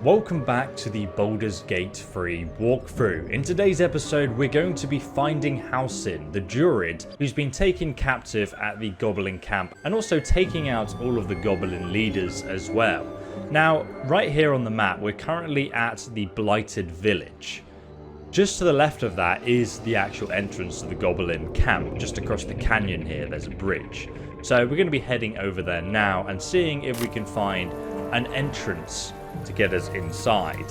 Welcome back to the Baldur's Gate 3 walkthrough. In today's episode, we're going to be finding Halsin, the Druid, who's been taken captive at the Goblin camp, and also taking out all of the Goblin leaders as well. Now, right here on the map, we're currently at the Blighted Village. Just to the left of that is the actual entrance to the Goblin camp. Just across the canyon here, there's a bridge. So we're going to be heading over there now and seeing if we can find an entrance to get us inside.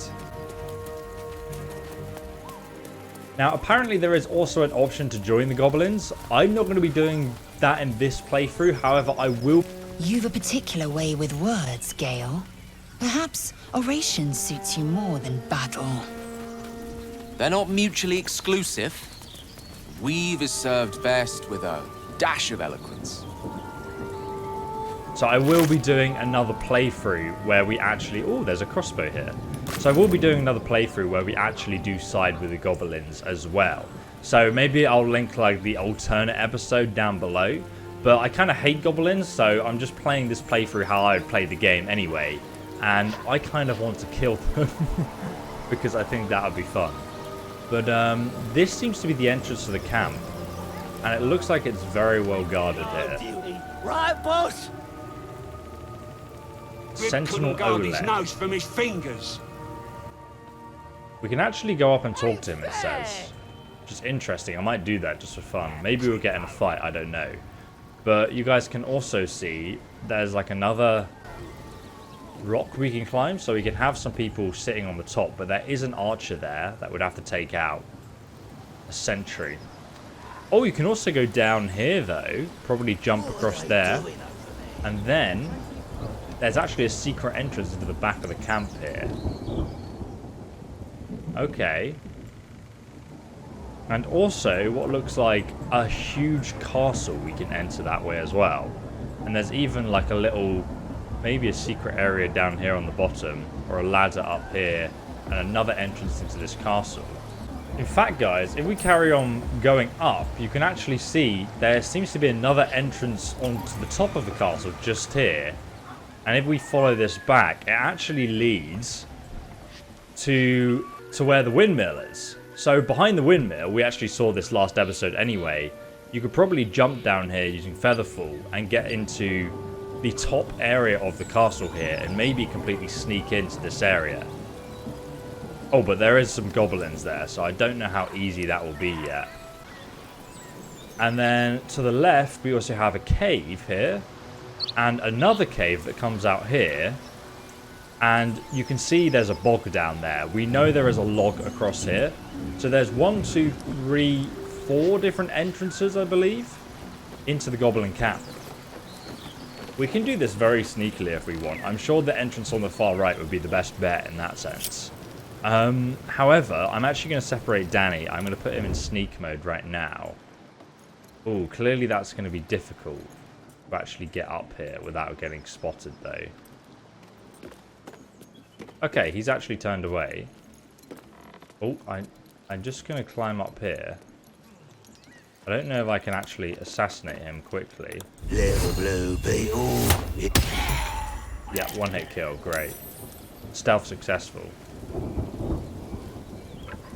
Now apparently there is also an option to join the goblins. I'm not going to be doing that in this playthrough, however I will. You've a particular way with words, Gale. Perhaps oration suits you more than battle. They're not mutually exclusive. Weave is served best with a dash of eloquence. So I will be doing another playthrough where we actually... Oh, there's a crossbow here. So I will be doing another playthrough where we actually do side with the goblins as well. So maybe I'll link like the alternate episode down below. But I kind of hate goblins, so I'm just playing this playthrough how I would play the game anyway. And I kind of want to kill them because I think that would be fun. But this seems to be the entrance to the camp. And it looks like it's very well guarded here. Right, boss? Sentinel couldn't guard his Oleg. nose from his fingers. We can actually go up and talk to him, it says. Which is interesting. I might do that just for fun. Maybe we'll get in a fight, I don't know. But you guys can also see there's like another rock we can climb. So we can have some people sitting on the top. But there is an archer there that would have to take out a sentry. Oh, you can also go down here though. Probably jump across there. And then there's actually a secret entrance into the back of the camp here. Okay. And also what looks like a huge castle we can enter that way as well. And there's even like a little, maybe a secret area down here on the bottom, or a ladder up here, and another entrance into this castle. In fact, guys, if we carry on going up, you can actually see there seems to be another entrance onto the top of the castle just here. And if we follow this back, it actually leads to where the windmill is. So behind the windmill, we actually saw this last episode anyway. You could probably jump down here using Featherfall and get into the top area of the castle here and maybe completely sneak into this area. Oh, but there is some goblins there, so I don't know how easy that will be yet. And then to the left, we also have a cave here. And another cave that comes out here. And you can see there's a bog down there. We know there is a log across here. So there's 1, 2, 3, 4 different entrances, I believe, into the Goblin camp. We can do this very sneakily if we want. I'm sure the entrance on the far right would be the best bet in that sense. However, I'm actually going to separate Danny. I'm going to put him in sneak mode right now. Oh, clearly that's going to be difficult to actually get up here without getting spotted though. Okay, he's actually turned away. Oh, I'm just going to climb up here. I don't know if I can actually assassinate him quickly. Little blue beetle. Yeah, one hit kill, great. Stealth successful.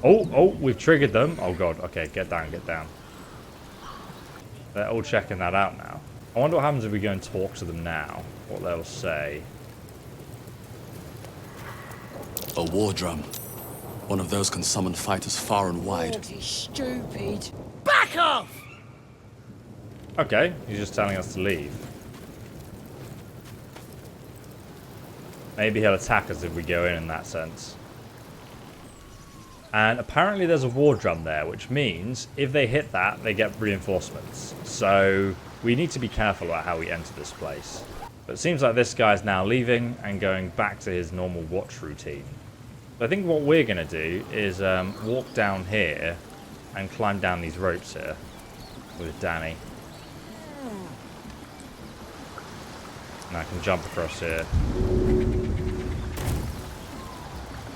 Oh, we've triggered them. Oh god, okay, get down, get down. They're all checking that out now. I wonder what happens if we go and talk to them now. What they'll say. A war drum. One of those can summon fighters far and wide. Stupid. Back off! Okay, he's just telling us to leave. Maybe he'll attack us if we go in that sense. And apparently there's a war drum there, which means if they hit that, they get reinforcements. So we need to be careful about how we enter this place. But it seems like this guy's now leaving and going back to his normal watch routine. So I think what we're going to do is walk down here and climb down these ropes here with Danny. And I can jump across here.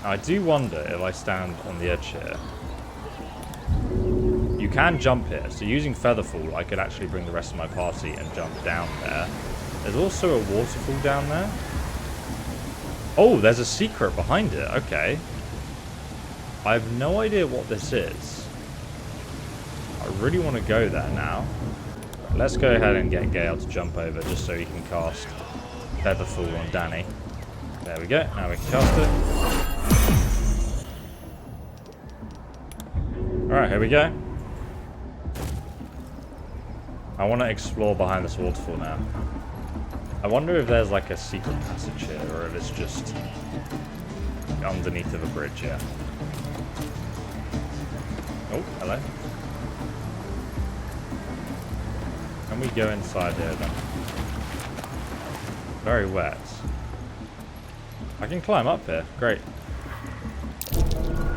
Now, I do wonder if I stand on the edge here. You can jump here, so using Featherfall, I could actually bring the rest of my party and jump down there. There's also a waterfall down there. Oh, there's a secret behind it. Okay. I have no idea what this is. I really want to go there now. Let's go ahead and get Gale to jump over just so he can cast Featherfall on Danny. There we go. Now we can cast it. Alright, here we go. I want to explore behind this waterfall now. I wonder if there's like a secret passage here, or if it's just underneath of a bridge, yeah. Oh, hello. Can we go inside here then? Very wet. I can climb up here. Great.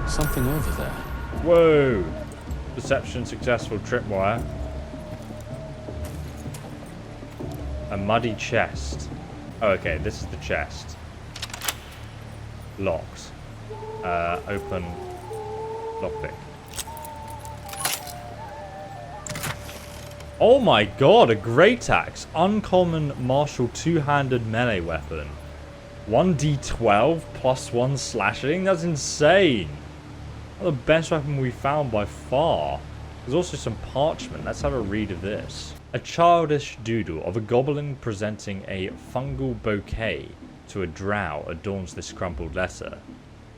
Something over there. Whoa! Perception successful, tripwire. A muddy chest. Oh, okay, this is the chest. Locked. Open. Lockpick. Oh my god, a Great Axe. Uncommon martial two-handed melee weapon. 1d12 plus 1 slashing? That's insane. That's the best weapon we found by far. There's also some parchment. Let's have a read of this. A childish doodle of a goblin presenting a fungal bouquet to a drow adorns this crumpled letter.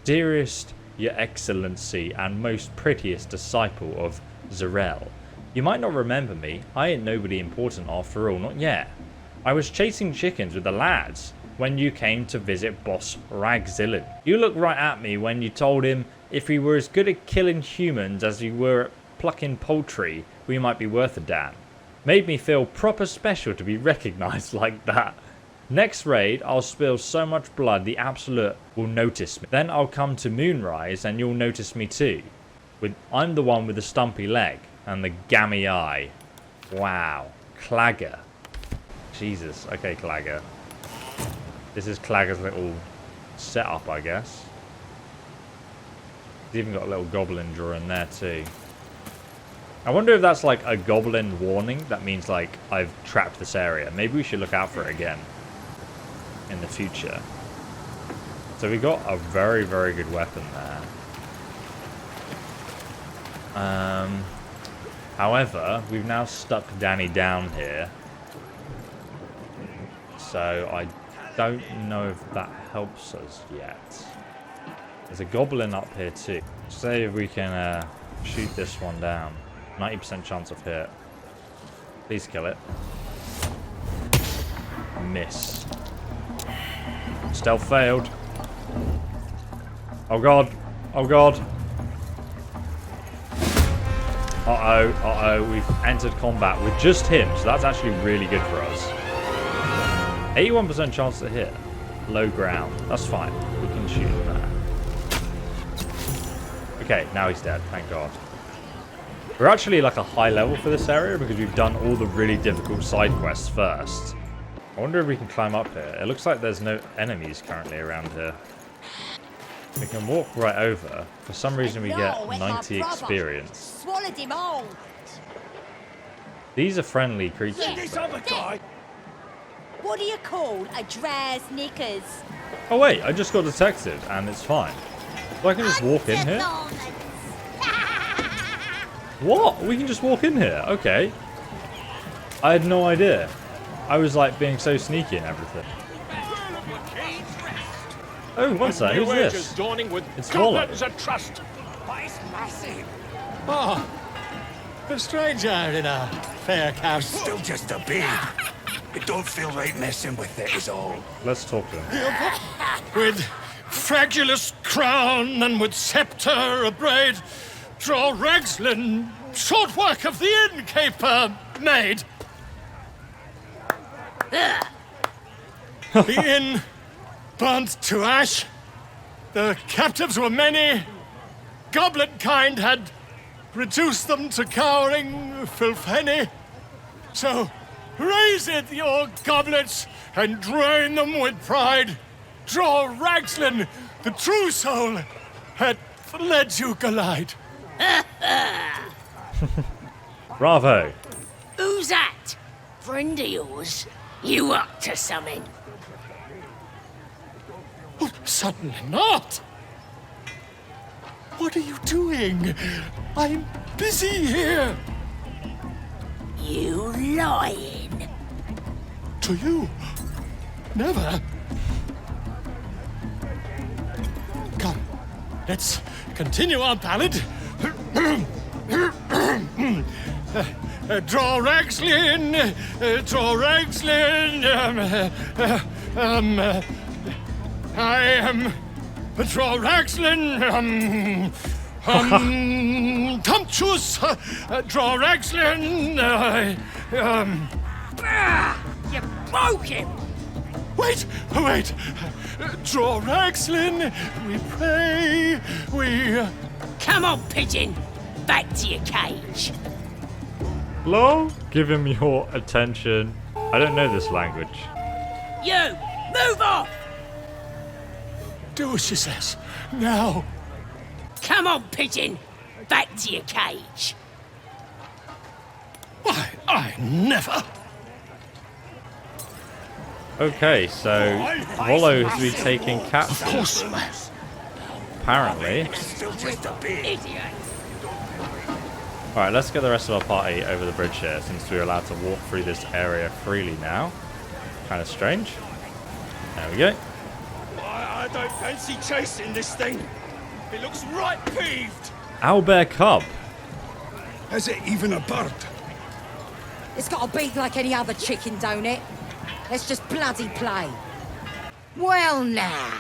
Dearest, your excellency, and most prettiest disciple of Zarel. You might not remember me. I ain't nobody important after all, not yet. I was chasing chickens with the lads when you came to visit boss Ragzlin. You looked right at me when you told him if we were as good at killing humans as we were at plucking poultry, we might be worth a damn. Made me feel proper special to be recognised like that. Next raid, I'll spill so much blood the Absolute will notice me. Then I'll come to Moonrise and you'll notice me too. I'm the one with the stumpy leg and the gammy eye. Wow. Clagger. Jesus. Okay, Clagger. This is Clagger's little setup, I guess. He's even got a little goblin drawer in there too. I wonder if that's like a goblin warning. That means like I've trapped this area. Maybe we should look out for it again in the future. So we got a very, very good weapon there. However, we've now stuck Danny down here. So I don't know if that helps us yet. There's a goblin up here too. See if we can shoot this one down. 90% chance of hit. Please kill it. Miss. Stealth failed. Oh god. Oh god. Uh-oh. Uh-oh. We've entered combat with just him. So that's actually really good for us. 81% chance to hit. Low ground. That's fine. We can shoot him there. Okay, now he's dead. Thank god. We're actually like a high level for this area because we've done all the really difficult side quests first. I wonder if we can climb up here. It looks like there's no enemies currently around here. We can walk right over. For some reason we get 90 experience. These are friendly creatures. What do you call a Drar's knickers? Oh wait, I just got detected and it's fine. So I can just walk in here? What? We can just walk in here? Okay. I had no idea. I was like being so sneaky and everything. Oh, what's that? Who's this? It's Volo. Oh, a stranger in a fair house. Still just a babe. It don't feel right messing with it is all. Let's talk to him. With fragulous crown and with scepter abraid, Dror Ragzlin, short work of the innkeeper made. The inn burnt to ash. The captives were many. Goblin kind had reduced them to cowering filfhenny. So raise it, your goblets, and drain them with pride. Dror Ragzlin, the true soul, had led you glide. Bravo. Who's that? Friend of yours? You up to something? Certainly not. What are you doing? I'm busy here. You lying. To you? Never. Come, let's continue our ballad. Dror Ragzlin, Dror Ragzlin. I am Dror Ragzlin. Tumptuous, Dror Ragzlin. You broke him. Wait. Dror Ragzlin, we pray, we... Come on, pigeon. Back to your cage. Hello? Give him your attention. I don't know this language. You, move off. Do as she says. Now. Come on, pigeon. Back to your cage. Why, I never. Okay, so Volo has been taken captive. Of course, yes. Apparently. Still just a bit. Idiot. Alright, let's get the rest of our party over the bridge here, since we're allowed to walk through this area freely now. Kind of strange. There we go. I don't fancy chasing this thing. It looks right peeved. Owlbear cub. Is it even a bird? It's got a beak like any other chicken, don't it? Let's just bloody play. Well now,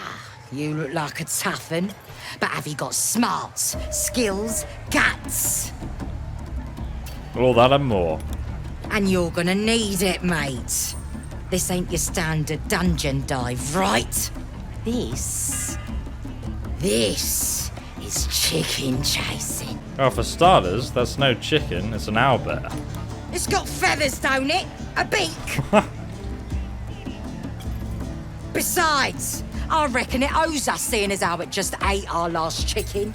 you look like a tough un, but have you got smarts, skills, guts? All that and more. And you're gonna need it, mate. This ain't your standard dungeon dive, right? This is chicken chasing. Oh, for starters, that's no chicken, it's an owlbear. It's got feathers, don't it? A beak. Besides, I reckon it owes us, seeing as how it just ate our last chicken.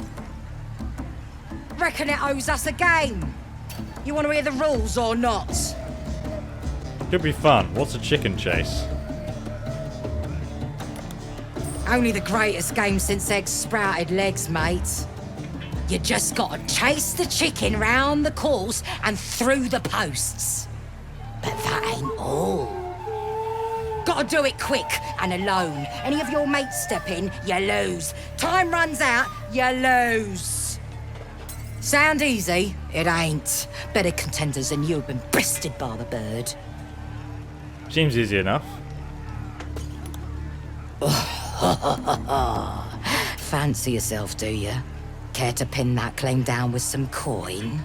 Reckon it owes us a game. You want to hear the rules or not? Could be fun. What's a chicken chase? Only the greatest game since eggs sprouted legs, mate. You just gotta chase the chicken round the course and through the posts. But that ain't all. Gotta do it quick and alone. Any of your mates step in, you lose. Time runs out, you lose. Sound easy? It ain't. Better contenders than you have been bested by the bird. Seems easy enough. Fancy yourself, do you? Care to pin that claim down with some coin?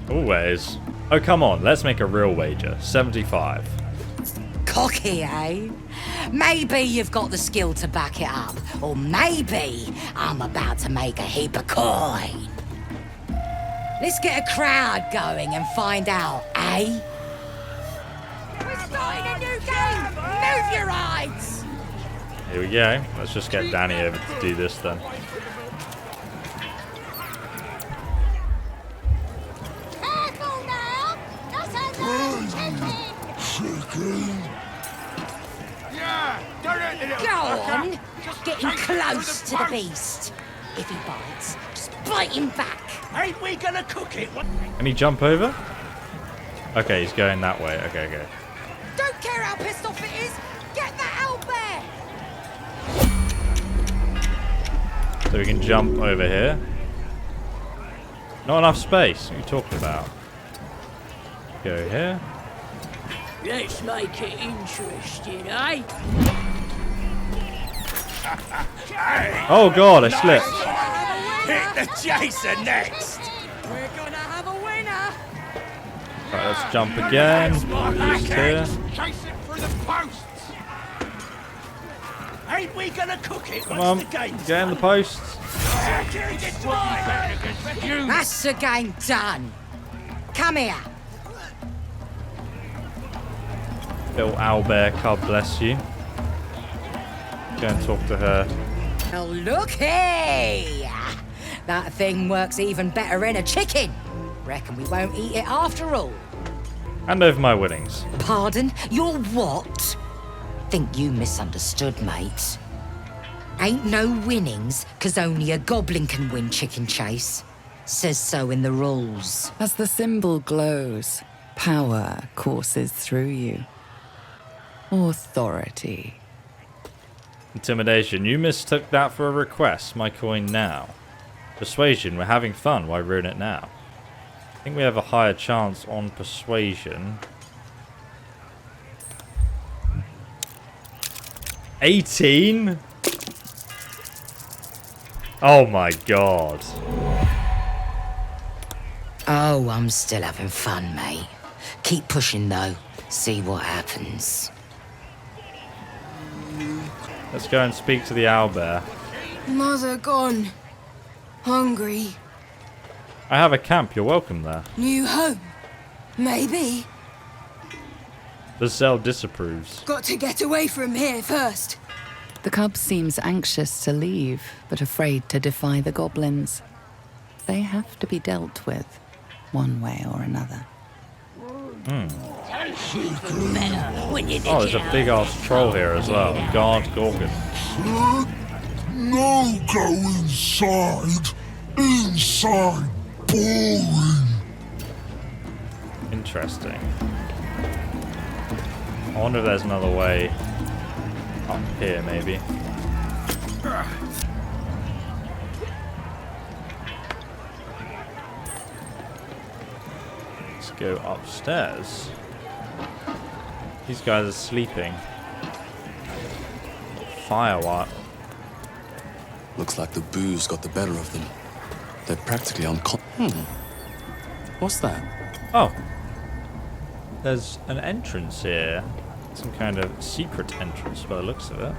Always. Oh, come on. Let's make a real wager. 75. Cocky, eh? Maybe you've got the skill to back it up. Or maybe I'm about to make a heap of coin. Let's get a crowd going and find out, eh? We're starting a new game! Move your eyes! Here we go. Let's just get Danny over to do this then. Careful now. Not another chicken. Yeah, don't hurt the little Go fucker. on! Getting close to the beast. If he bites, just bite him back. Ain't we gonna cook it? Can he jump over? Okay, he's going that way. Okay. Don't care how pissed off it is. Get that owlbear! So we can jump over here. Not enough space. What are you talking about? Go here. Let's make it interesting, eh? Oh god, I slipped. Hit the chaser next. We're gonna have a winner! Right, let's jump again. Just here. Chase it through the posts. Ain't we gonna cook it Come once on, the game's get in the posts. That's the game done. Come here. Little owlbear cub, bless you. Go and talk to her. Now looky! That thing works even better in a chicken. Reckon we won't eat it after all. Hand over my winnings. Pardon? You're what? Think you misunderstood, mate. Ain't no winnings, 'cause only a goblin can win chicken chase. Says so in the rules. As the symbol glows, power courses through you. Authority. Intimidation. You mistook that for a request. My coin now. Persuasion. We're having fun. Why ruin it now? I think we have a higher chance on persuasion. 18? Oh my god. Oh, I'm still having fun, mate. Keep pushing, though. See what happens. Let's go and speak to the owlbear. Mother gone. Hungry. I have a camp. You're welcome there. New home. Maybe. The cell disapproves. Got to get away from here first. The cub seems anxious to leave, but afraid to defy the goblins. They have to be dealt with, one way or another. Oh, there's a big ass troll here as well. Guard Gorgon. No, go inside. Inside. Boring. Interesting. I wonder if there's another way up here, maybe. Let's go upstairs. These guys are sleeping. Fire what? Looks like the booze got the better of them. They're practically What's that? Oh. There's an entrance here. Some kind of secret entrance by the looks of it.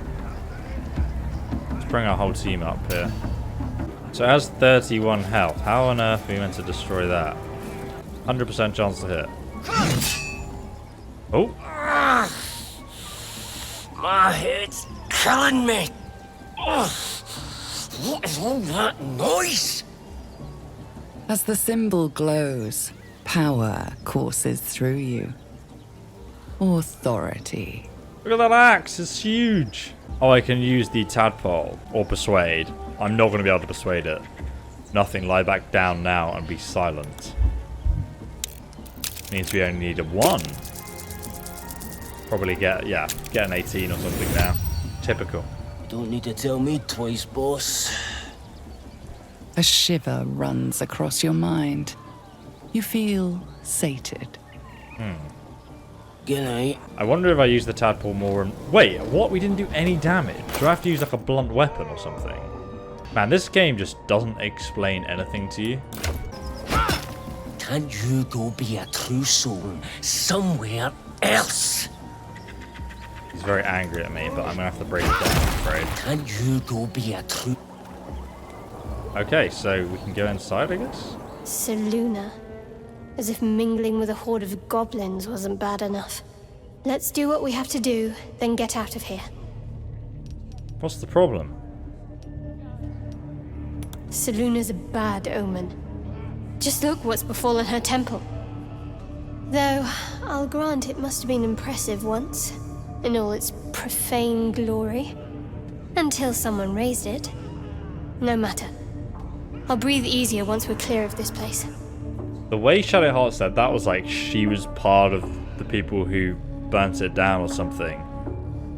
Let's bring our whole team up here. So it has 31 health. How on earth are we meant to destroy that? 100% chance to hit. Oh. My head's killing me. What is all that noise? As the symbol glows, power courses through you. Authority. Look at that axe, it's huge. Oh, I can use the tadpole or persuade. I'm not going to be able to persuade it. Nothing, lie back down now and be silent. Means we only need a 1. Probably get an 18 or something now. Typical. Don't need to tell me twice, boss. A shiver runs across your mind. You feel sated. Good night. I wonder if I use the tadpole more and... Wait, what? We didn't do any damage. Do I have to use like a blunt weapon or something? Man, this game just doesn't explain anything to you. Can't you go be a true soul somewhere else? He's very angry at me, but I'm going to have to break it down, I'm afraid. Can't you go be a true... Okay, so we can go inside, I guess? Seluna. As if mingling with a horde of goblins wasn't bad enough. Let's do what we have to do, then get out of here. What's the problem? Seluna's a bad omen. Just look what's befallen her temple. Though, I'll grant it must have been impressive once, in all its profane glory. Until someone raised it. No matter. I'll breathe easier once we're clear of this place. The way Shadowheart said that was like she was part of the people who burnt it down or something.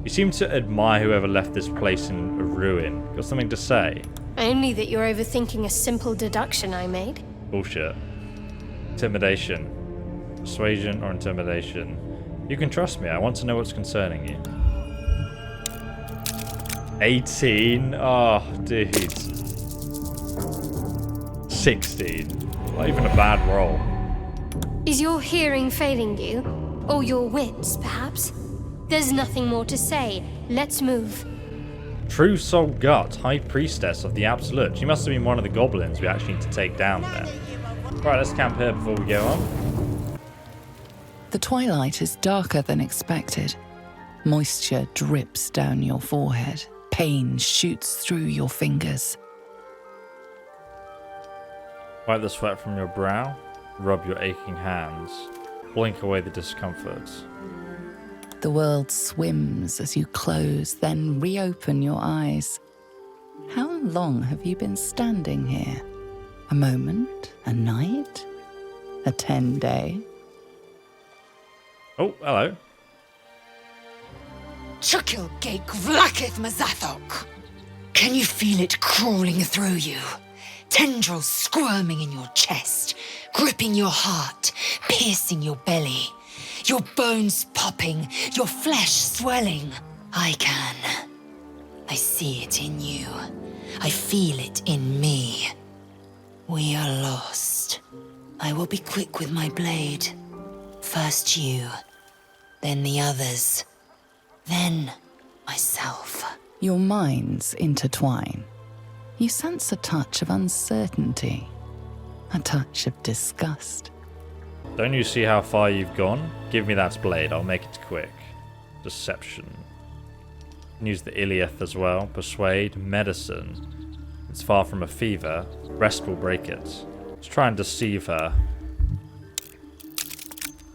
You seem to admire whoever left this place in a ruin. Got something to say? Only that you're overthinking a simple deduction I made. Bullshit. Intimidation. Persuasion or intimidation. You can trust me, I want to know what's concerning you. 18? Oh, dude. 16. Not even a bad roll. Is your hearing failing you? Or your wits, perhaps? There's nothing more to say. Let's move. True Soul Gut, High Priestess of the Absolute. She must have been one of the goblins we actually need to take down then. Right, let's camp here before we go on. The twilight is darker than expected. Moisture drips down your forehead. Pain shoots through your fingers. Wipe the sweat from your brow. Rub your aching hands. Blink away the discomfort. The world swims as you close, then reopen your eyes. How long have you been standing here? A moment? A night? A 10-day? Oh, hello. Chukil Gake Vlakith Mazathok. Can you feel it crawling through you? Tendrils squirming in your chest, gripping your heart, piercing your belly. Your bones popping, your flesh swelling. I can. I see it in you. I feel it in me. We are lost. I will be quick with my blade. First you, then the others, then myself. Your minds intertwine. You sense a touch of uncertainty, a touch of disgust. Don't you see how far you've gone? Give me that blade, I'll make it quick. Deception. Use the Iliath as well. Persuade. Medicine. It's far from a fever. Rest will break it. Let's try and deceive her.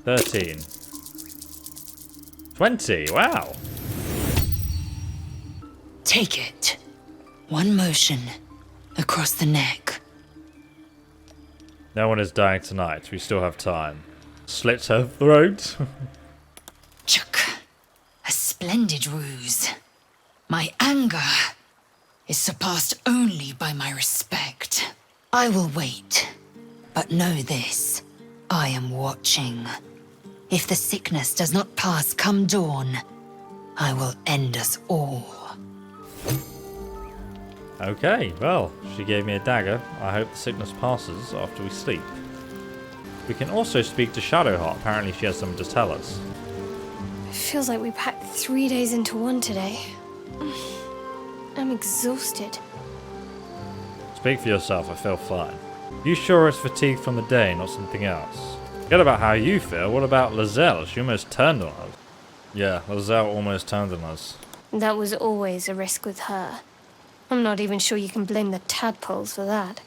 13. 20, wow. Take it. One motion. Across the neck. No one is dying tonight. We still have time. Slit her throat. Chuk. A splendid ruse. My anger is surpassed only by my respect. I will wait. But know this. I am watching. If the sickness does not pass come dawn, I will end us all. Okay, well, she gave me a dagger. I hope the sickness passes after we sleep. We can also speak to Shadowheart. Apparently she has something to tell us. It feels like we packed 3 days into one today. I'm exhausted. Speak for yourself, I feel fine. You sure it's fatigue from the day, not something else? Forget about how you feel. What about Lizelle? She almost turned on us. Yeah, Lizelle almost turned on us. That was always a risk with her. I'm not even sure you can blame the tadpoles for that.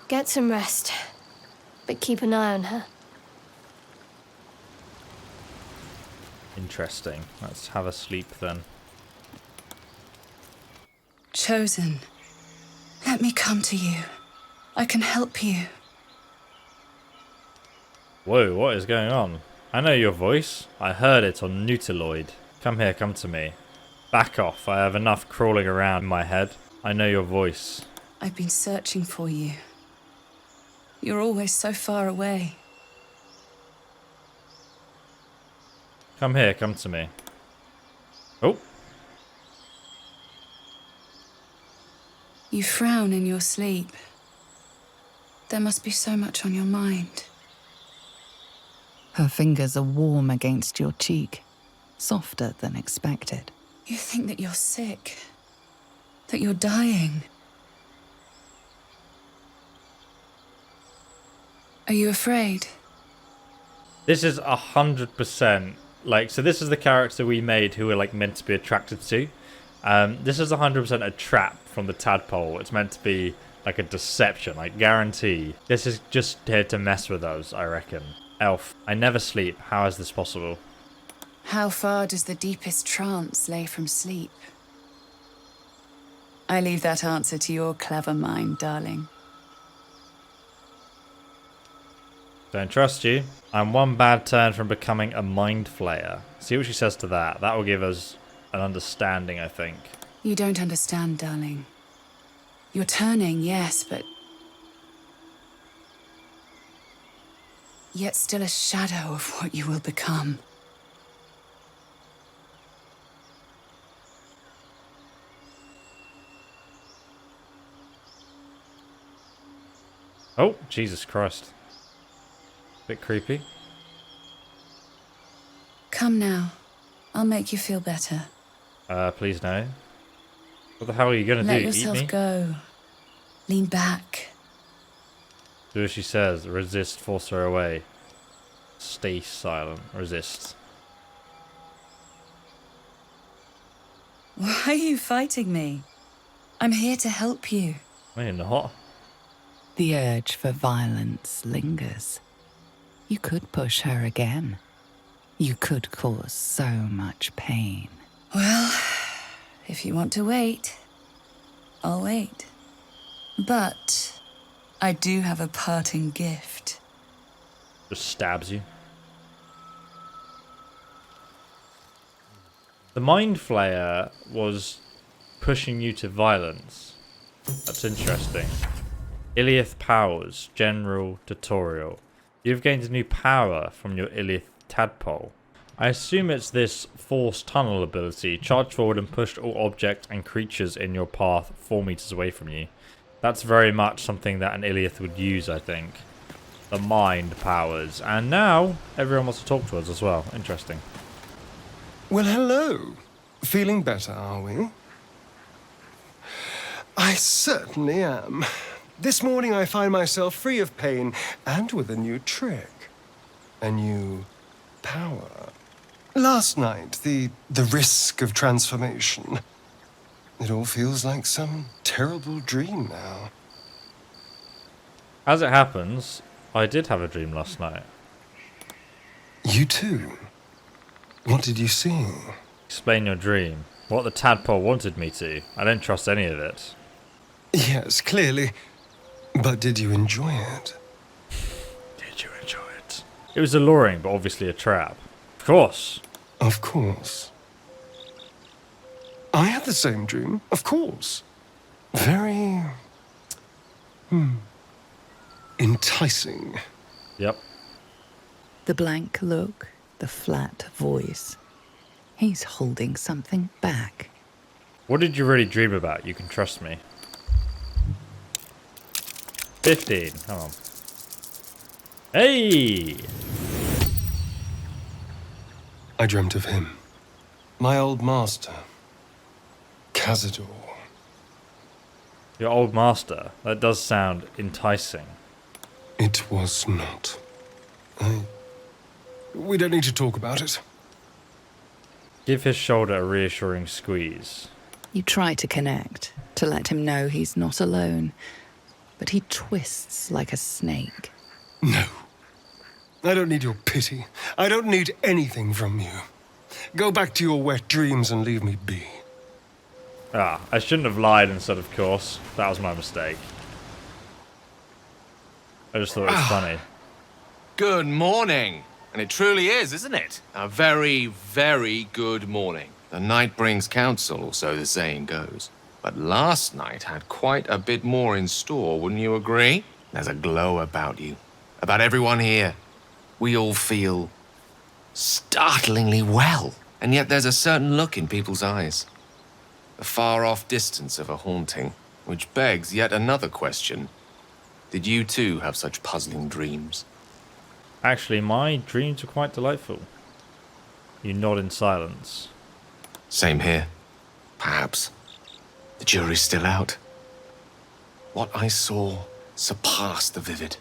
Get some rest, but keep an eye on her. Interesting. Let's have a sleep then. Chosen, let me come to you. I can help you. Whoa, what is going on? I know your voice. I heard it on Nutiloid. Come here, come to me. Back off, I have enough crawling around in my head. I know your voice. I've been searching for you. You're always so far away. Come here, come to me. Oh. You frown in your sleep. There must be so much on your mind. Her fingers are warm against your cheek, softer than expected. You think that you're sick, that you're dying. Are you afraid? This is 100% like, so this is the character we made who we're like meant to be attracted to. This is 100% a trap from the tadpole. It's meant to be like a deception, I guarantee. This is just here to mess with us, I reckon. Elf, I never sleep. How is this possible? How far does the deepest trance lay from sleep? I leave that answer to your clever mind, darling. Don't trust you. I'm one bad turn from becoming a Mind Flayer. See what she says to that. That will give us an understanding, I think. You don't understand, darling. You're turning, yes, but yet still a shadow of what you will become. Oh, Jesus Christ. Bit creepy. Come now. I'll make you feel better. Please no. What the hell are you gonna Let do? yourself Eat me? go. Lean back. Do as she says. Resist, force her away. Stay silent. Resist. Why are you fighting me? I'm here to help you. No, you're not. The urge for violence lingers. You could push her again. You could cause so much pain. Well, if you want to wait, I'll wait. But I do have a parting gift. Just stabs you. The Mind Flayer was pushing you to violence. That's interesting. Iliath powers, general tutorial. You've gained a new power from your Iliath tadpole. I assume it's this force tunnel ability. Charge forward and push all objects and creatures in your path 4 meters away from you. That's very much something that an Iliath would use, I think. The mind powers. And now everyone wants to talk to us as well. Interesting. Well, hello. Feeling better, are we? I certainly am. This morning I find myself free of pain and with a new trick. A new power. Last night, the risk of transformation. It all feels like some terrible dream now. As it happens, I did have a dream last night. You too? What did you see? Explain your dream. What the tadpole wanted me to. I don't trust any of it. Yes, clearly. But did you enjoy it? Did you enjoy it? It was alluring, but obviously a trap. Of course. Of course. I had the same dream, of course. Very... enticing. Yep. The blank look, the flat voice. He's holding something back. What did you really dream about? You can trust me. 15. Come on. Hey! I dreamt of him. My old master. Cazador. Your old master? That does sound enticing. It was not. We don't need to talk about it. Give his shoulder a reassuring squeeze. You try to connect, to let him know he's not alone, but he twists like a snake. No. I don't need your pity. I don't need anything from you. Go back to your wet dreams and leave me be. Ah, I shouldn't have lied and said of course. That was my mistake. I just thought it was funny. Good morning. And it truly is, isn't it? A very, very good morning. The night brings counsel, or so the saying goes. But last night had quite a bit more in store, wouldn't you agree? There's a glow about you. About everyone here. We all feel startlingly well. And yet there's a certain look in people's eyes. The far-off distance of a haunting, which begs yet another question. Did you too have such puzzling dreams? Actually, my dreams were quite delightful. You nod in silence. Same here. Perhaps. The jury's still out. What I saw surpassed the vivid.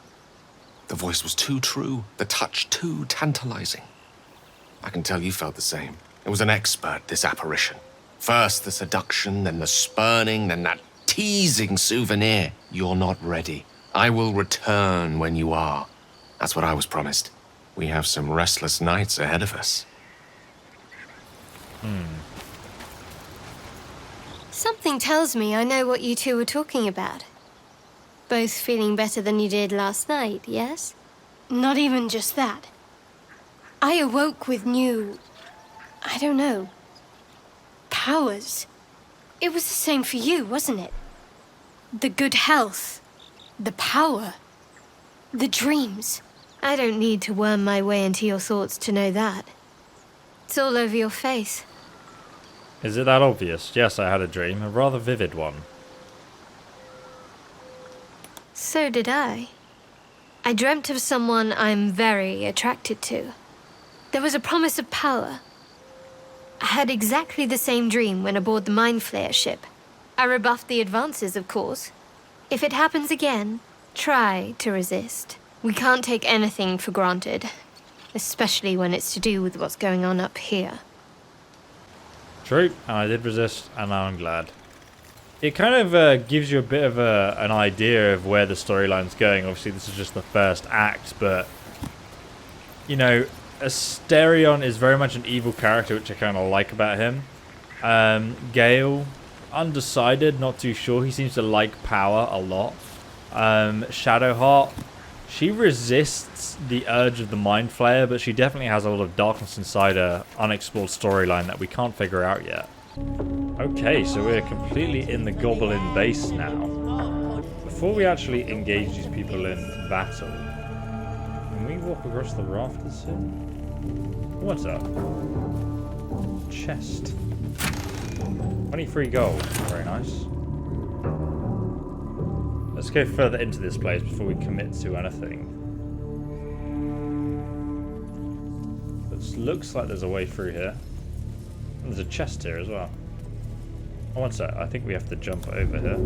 The voice was too true, the touch too tantalizing. I can tell you felt the same. It was an expert, this apparition. First the seduction, then the spurning, then that teasing souvenir. You're not ready. I will return when you are. That's what I was promised. We have some restless nights ahead of us. Something tells me I know what you two were talking about. Both feeling better than you did last night, yes? Not even just that. I awoke with new... I don't know... powers. It was the same for you, wasn't it? The good health. The power. The dreams. I don't need to worm my way into your thoughts to know that. It's all over your face. Is it that obvious? Yes, I had a dream, a rather vivid one. So did I. I dreamt of someone I'm very attracted to. There was a promise of power. I had exactly the same dream when aboard the Mind Flayer ship. I rebuffed the advances, of course. If it happens again, try to resist. We can't take anything for granted, especially when it's to do with what's going on up here. True, and I did resist, and now I'm glad. It kind of gives you a bit of an idea of where the storyline's going. Obviously, this is just the first act, but, you know, Asterion is very much an evil character, which I kind of like about him. Gale undecided, not too sure. He seems to like power a lot. Shadowheart, she resists the urge of the Mind Flayer, but she definitely has a lot of darkness inside her unexplored storyline that we can't figure out yet. Okay, so we're completely in the Goblin base now. Before we actually engage these people in battle, can we walk across the rafters here? What's up? Chest. 23 gold. Very nice. Let's go further into this place before we commit to anything. It looks like there's a way through here. And there's a chest here as well. Oh, one sec. I think we have to jump over here.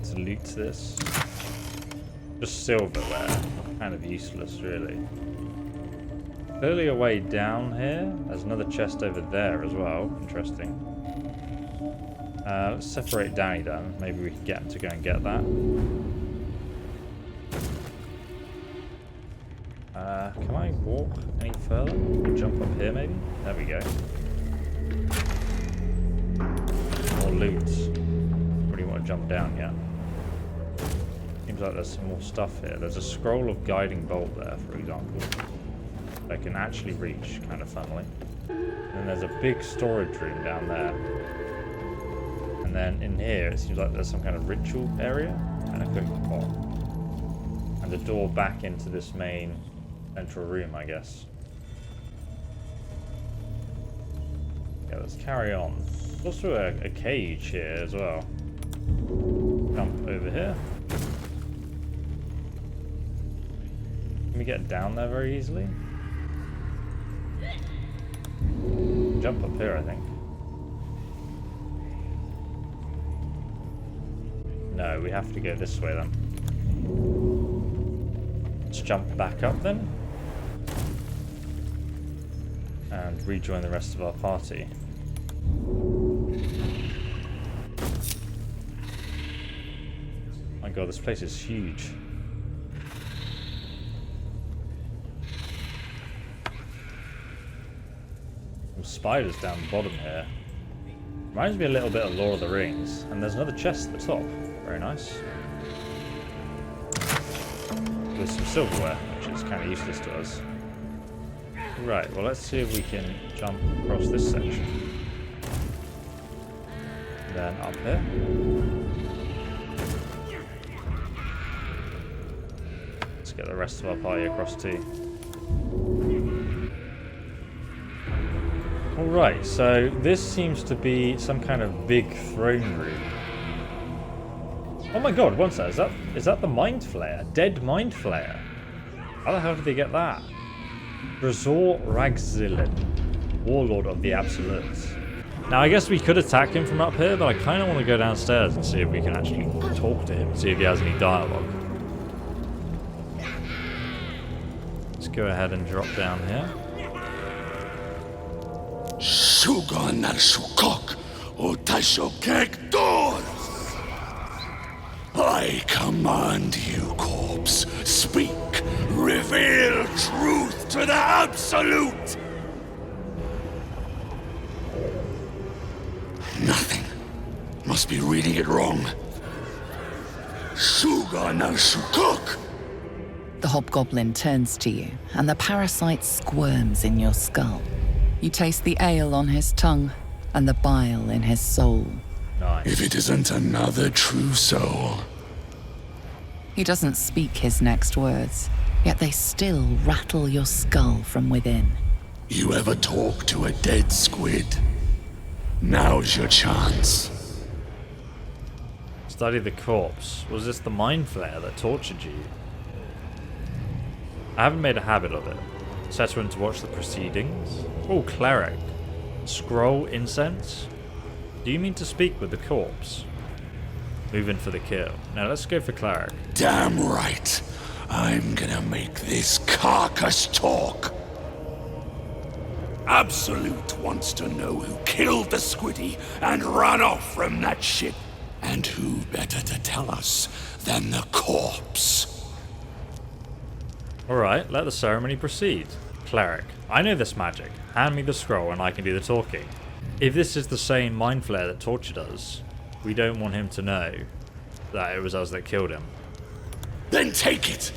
To loot this. Just silverware. Kind of useless, really. Clearly a way down here. There's another chest over there as well. Interesting. Let's separate Danny down. Maybe we can get him to go and get that. Can I walk any further? Jump up here maybe? There we go. More loot. Really want to jump down yet. Seems like there's some more stuff here. There's a scroll of guiding bolt there, for example. I can actually reach, kind of funnily. And there's a big storage room down there. And then in here, it seems like there's some kind of ritual area and a cooking pot. And a door back into this main central room, I guess. Yeah, let's carry on. There's also a cage here as well. Jump over here. Can we get down there very easily? Jump up here, I think. No, we have to go this way then. Let's jump back up then. And rejoin the rest of our party. My god, this place is huge. Some spiders down the bottom here. Reminds me a little bit of Lord of the Rings. And there's another chest at the top. Very nice. With some silverware, which is kind of useless to us. Right, well let's see if we can jump across this section. Then up here. Let's get the rest of our party across too. Alright, so this seems to be some kind of big throne room. Oh my god, one sec, is that the Mind Flayer? Dead Mind Flayer? How the hell did they get that? Dror Ragzlin, Warlord of the Absolutes. Now I guess we could attack him from up here, but I kind of want to go downstairs and see if we can actually talk to him, see if he has any dialogue. Let's go ahead and drop down here. Sugan al Sukok, Utashokek Dor. I command you, corpse. Speak. Reveal truth to the Absolute. Nothing. Must be reading it wrong. Sugan al Sukok. The hobgoblin turns to you, and the parasite squirms in your skull. You taste the ale on his tongue, and the bile in his soul. Nice. If it isn't another true soul. He doesn't speak his next words, yet they still rattle your skull from within. You ever talk to a dead squid? Now's your chance. Study the corpse. Was this the Mind Flayer that tortured you? I haven't made a habit of it. Settle to watch the proceedings. Oh, cleric. Scroll incense. Do you mean to speak with the corpse? Move in for the kill. Now let's go for cleric. Damn right. I'm gonna make this carcass talk. Absolute wants to know who killed the squiddy and ran off from that ship. And who better to tell us than the corpse? Alright, let the ceremony proceed. cleric. I know this magic. Hand me the scroll and I can do the talking. If this is the same Mind Flayer that tortured us, we don't want him to know that it was us that killed him. Then take it.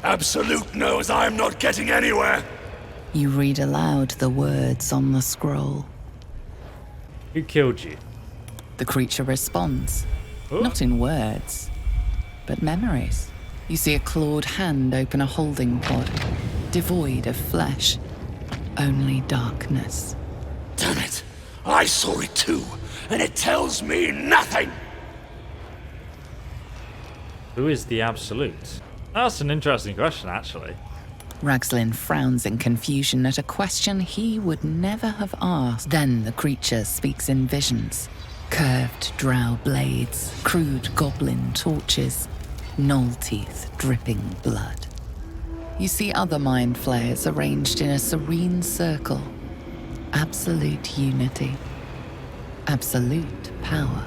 Absolute knows I'm not getting anywhere. You read aloud the words on the scroll. Who killed you? The creature responds, Ooh. not in words, but memories. You see a clawed hand open a holding pod, devoid of flesh, only darkness. Damn it. I saw it too, and it tells me nothing. Who is the Absolute? That's an interesting question, actually. Ragzlin frowns in confusion at a question he would never have asked. Then the creature speaks in visions. Curved drow blades, crude goblin torches, gnoll teeth dripping blood. You see other Mind Flayers arranged in a serene circle. Absolute unity. Absolute power.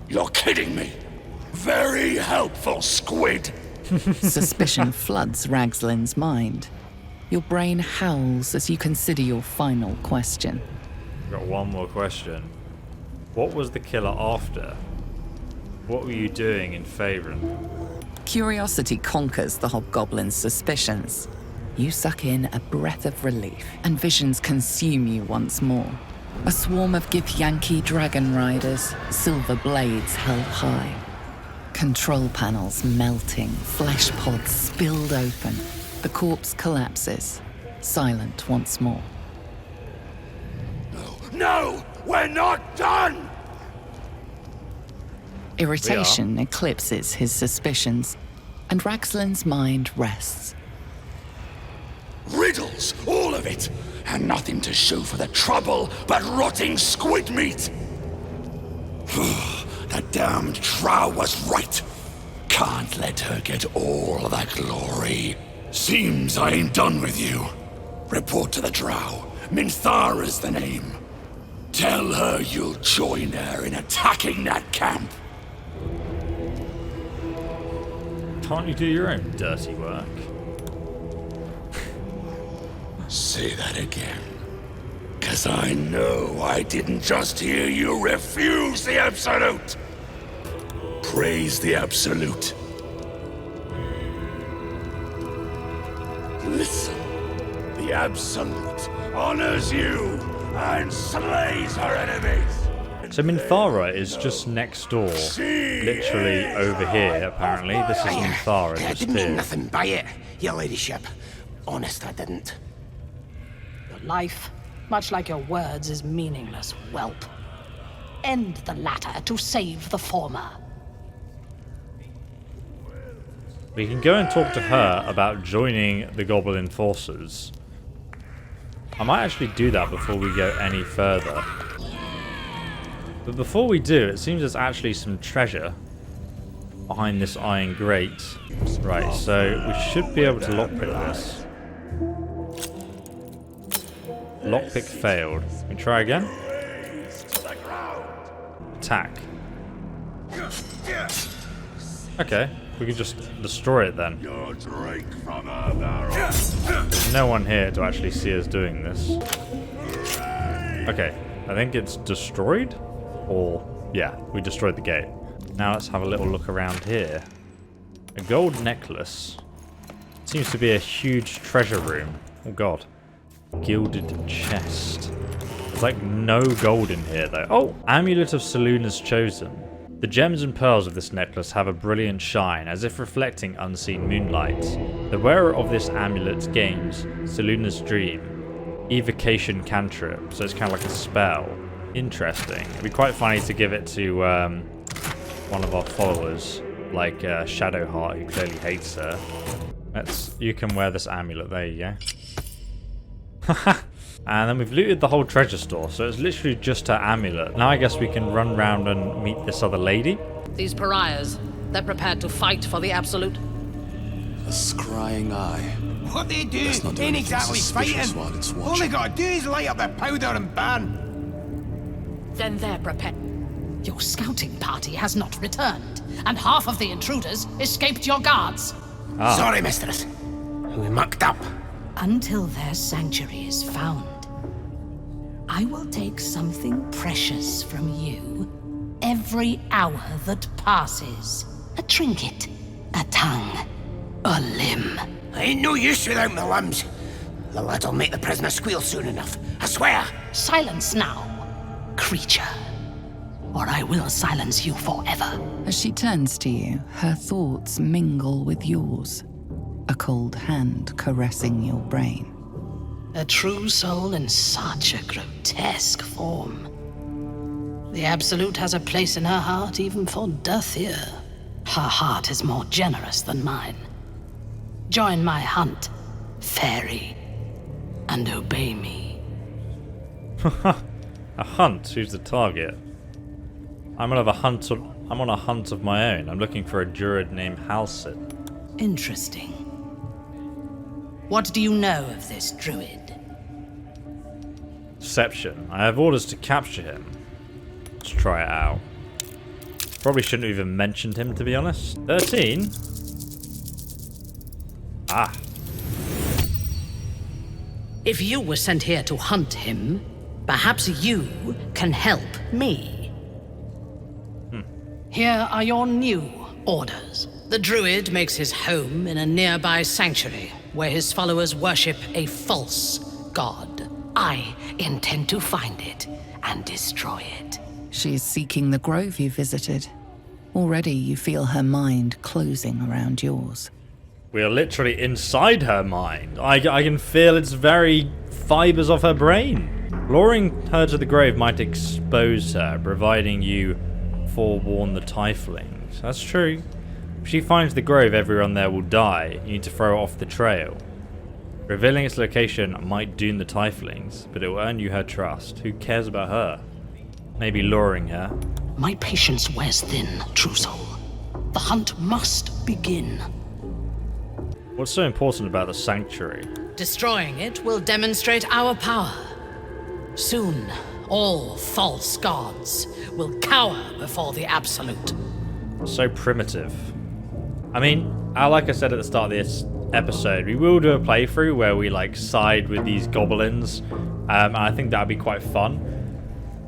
You're kidding me. Very helpful, squid. Suspicion floods Ragzlin's mind. Your brain howls as you consider your final question. Got one more question. What was the killer after? What were you doing in Faerun? Curiosity conquers the hobgoblin's suspicions. You suck in a breath of relief, and visions consume you once more. A swarm of Githyanki dragon riders, silver blades held high. Control panels melting, flesh pods spilled open. The corpse collapses, silent once more. No, we're not done! Irritation eclipses his suspicions, and Ragzlin's mind rests. Riddles, all of it, and nothing to show for the trouble but rotting squid meat. That damned drow was right. Can't let her get all that glory. Seems I ain't done with you. Report to the drow. Minthara's the name. Tell her you'll join her in attacking that camp. Can't you do your own dirty work? Say that again. 'Cause I know I didn't just hear you refuse the Absolute. Praise the Absolute. Listen. The Absolute honors you and slays her enemies. So Minthara is just next door, literally over here, apparently. This is Minthara, I just didn't mean here. nothing by it, your ladyship. Honest, I didn't. Your life, much like your words, is meaningless, whelp. End the latter to save the former. We can go and talk to her about joining the Goblin forces. I might actually do that before we go any further. But before we do, it seems there's actually some treasure behind this iron grate. Right, so we should be able to lockpick this. Lockpick failed. Can we try again? Attack. Okay, we can just destroy it then. There's no one here to actually see us doing this. Okay, I think it's destroyed? Or, yeah, we destroyed the gate. Now let's have a little look around here. A gold necklace. Seems to be a huge treasure room. Oh god. Gilded chest. There's like no gold in here though. Oh! Amulet of Selûne's Chosen. The gems and pearls of this necklace have a brilliant shine, as if reflecting unseen moonlight. The wearer of this amulet gains Selûne's Dream. Evocation cantrip, so it's kind of like a spell. Interesting. It'd be quite funny to give it to one of our followers, like Shadowheart, who clearly hates her. You can wear this amulet. There you go. And then we've looted the whole treasure store, so it's literally just her amulet. Now I guess we can run round and meet this other lady. These pariahs, they're prepared to fight for the Absolute. A scrying eye. What they do Let's not do ain't anything exactly suspicious fighting. while it's All watching. they gotta do is light up the powder and burn. Then they're prepared. Your scouting party has not returned, and half of the intruders escaped your guards. Sorry, mistress. We mucked up. until their sanctuary is found. I will take something precious from you every hour that passes. A trinket, a tongue, a limb. I ain't no use without my limbs. The lad'll make the prisoner squeal soon enough, I swear. Silence now, creature, or I will silence you forever. As she turns to you, her thoughts mingle with yours, a cold hand caressing your brain. A true soul in such a grotesque form. The Absolute has a place in her heart even for Dathir. Her heart is more generous than mine. Join my hunt, fairy, and obey me. A hunt? Who's the target? I'm on a hunt of my own. I'm looking for a druid named Halsin. Interesting. What do you know of this druid? Deception. I have orders to capture him. Let's try it out. Probably shouldn't have even mentioned him, to be honest. 13? Ah. If you were sent here to hunt him, perhaps you can help me. Here are your new orders. The druid makes his home in a nearby sanctuary where his followers worship a false god. I intend to find it and destroy it. She is seeking the grove you visited. Already you feel her mind closing around yours. We are literally inside her mind. I can feel its very fibers of her brain. Luring her to the grave might expose her, providing you forewarn the tieflings. That's true. If she finds the grove, everyone there will die. You need to throw it off the trail. Revealing its location might doom the tieflings, but it will earn you her trust. Who cares about her? Maybe luring her. My patience wears thin, true soul. The hunt must begin. What's so important about the sanctuary? Destroying it will demonstrate our power. Soon, all false gods will cower before the Absolute. So primitive. I mean, like I said at the start of this episode, we will do a playthrough where we side with these goblins. And I think that'd be quite fun.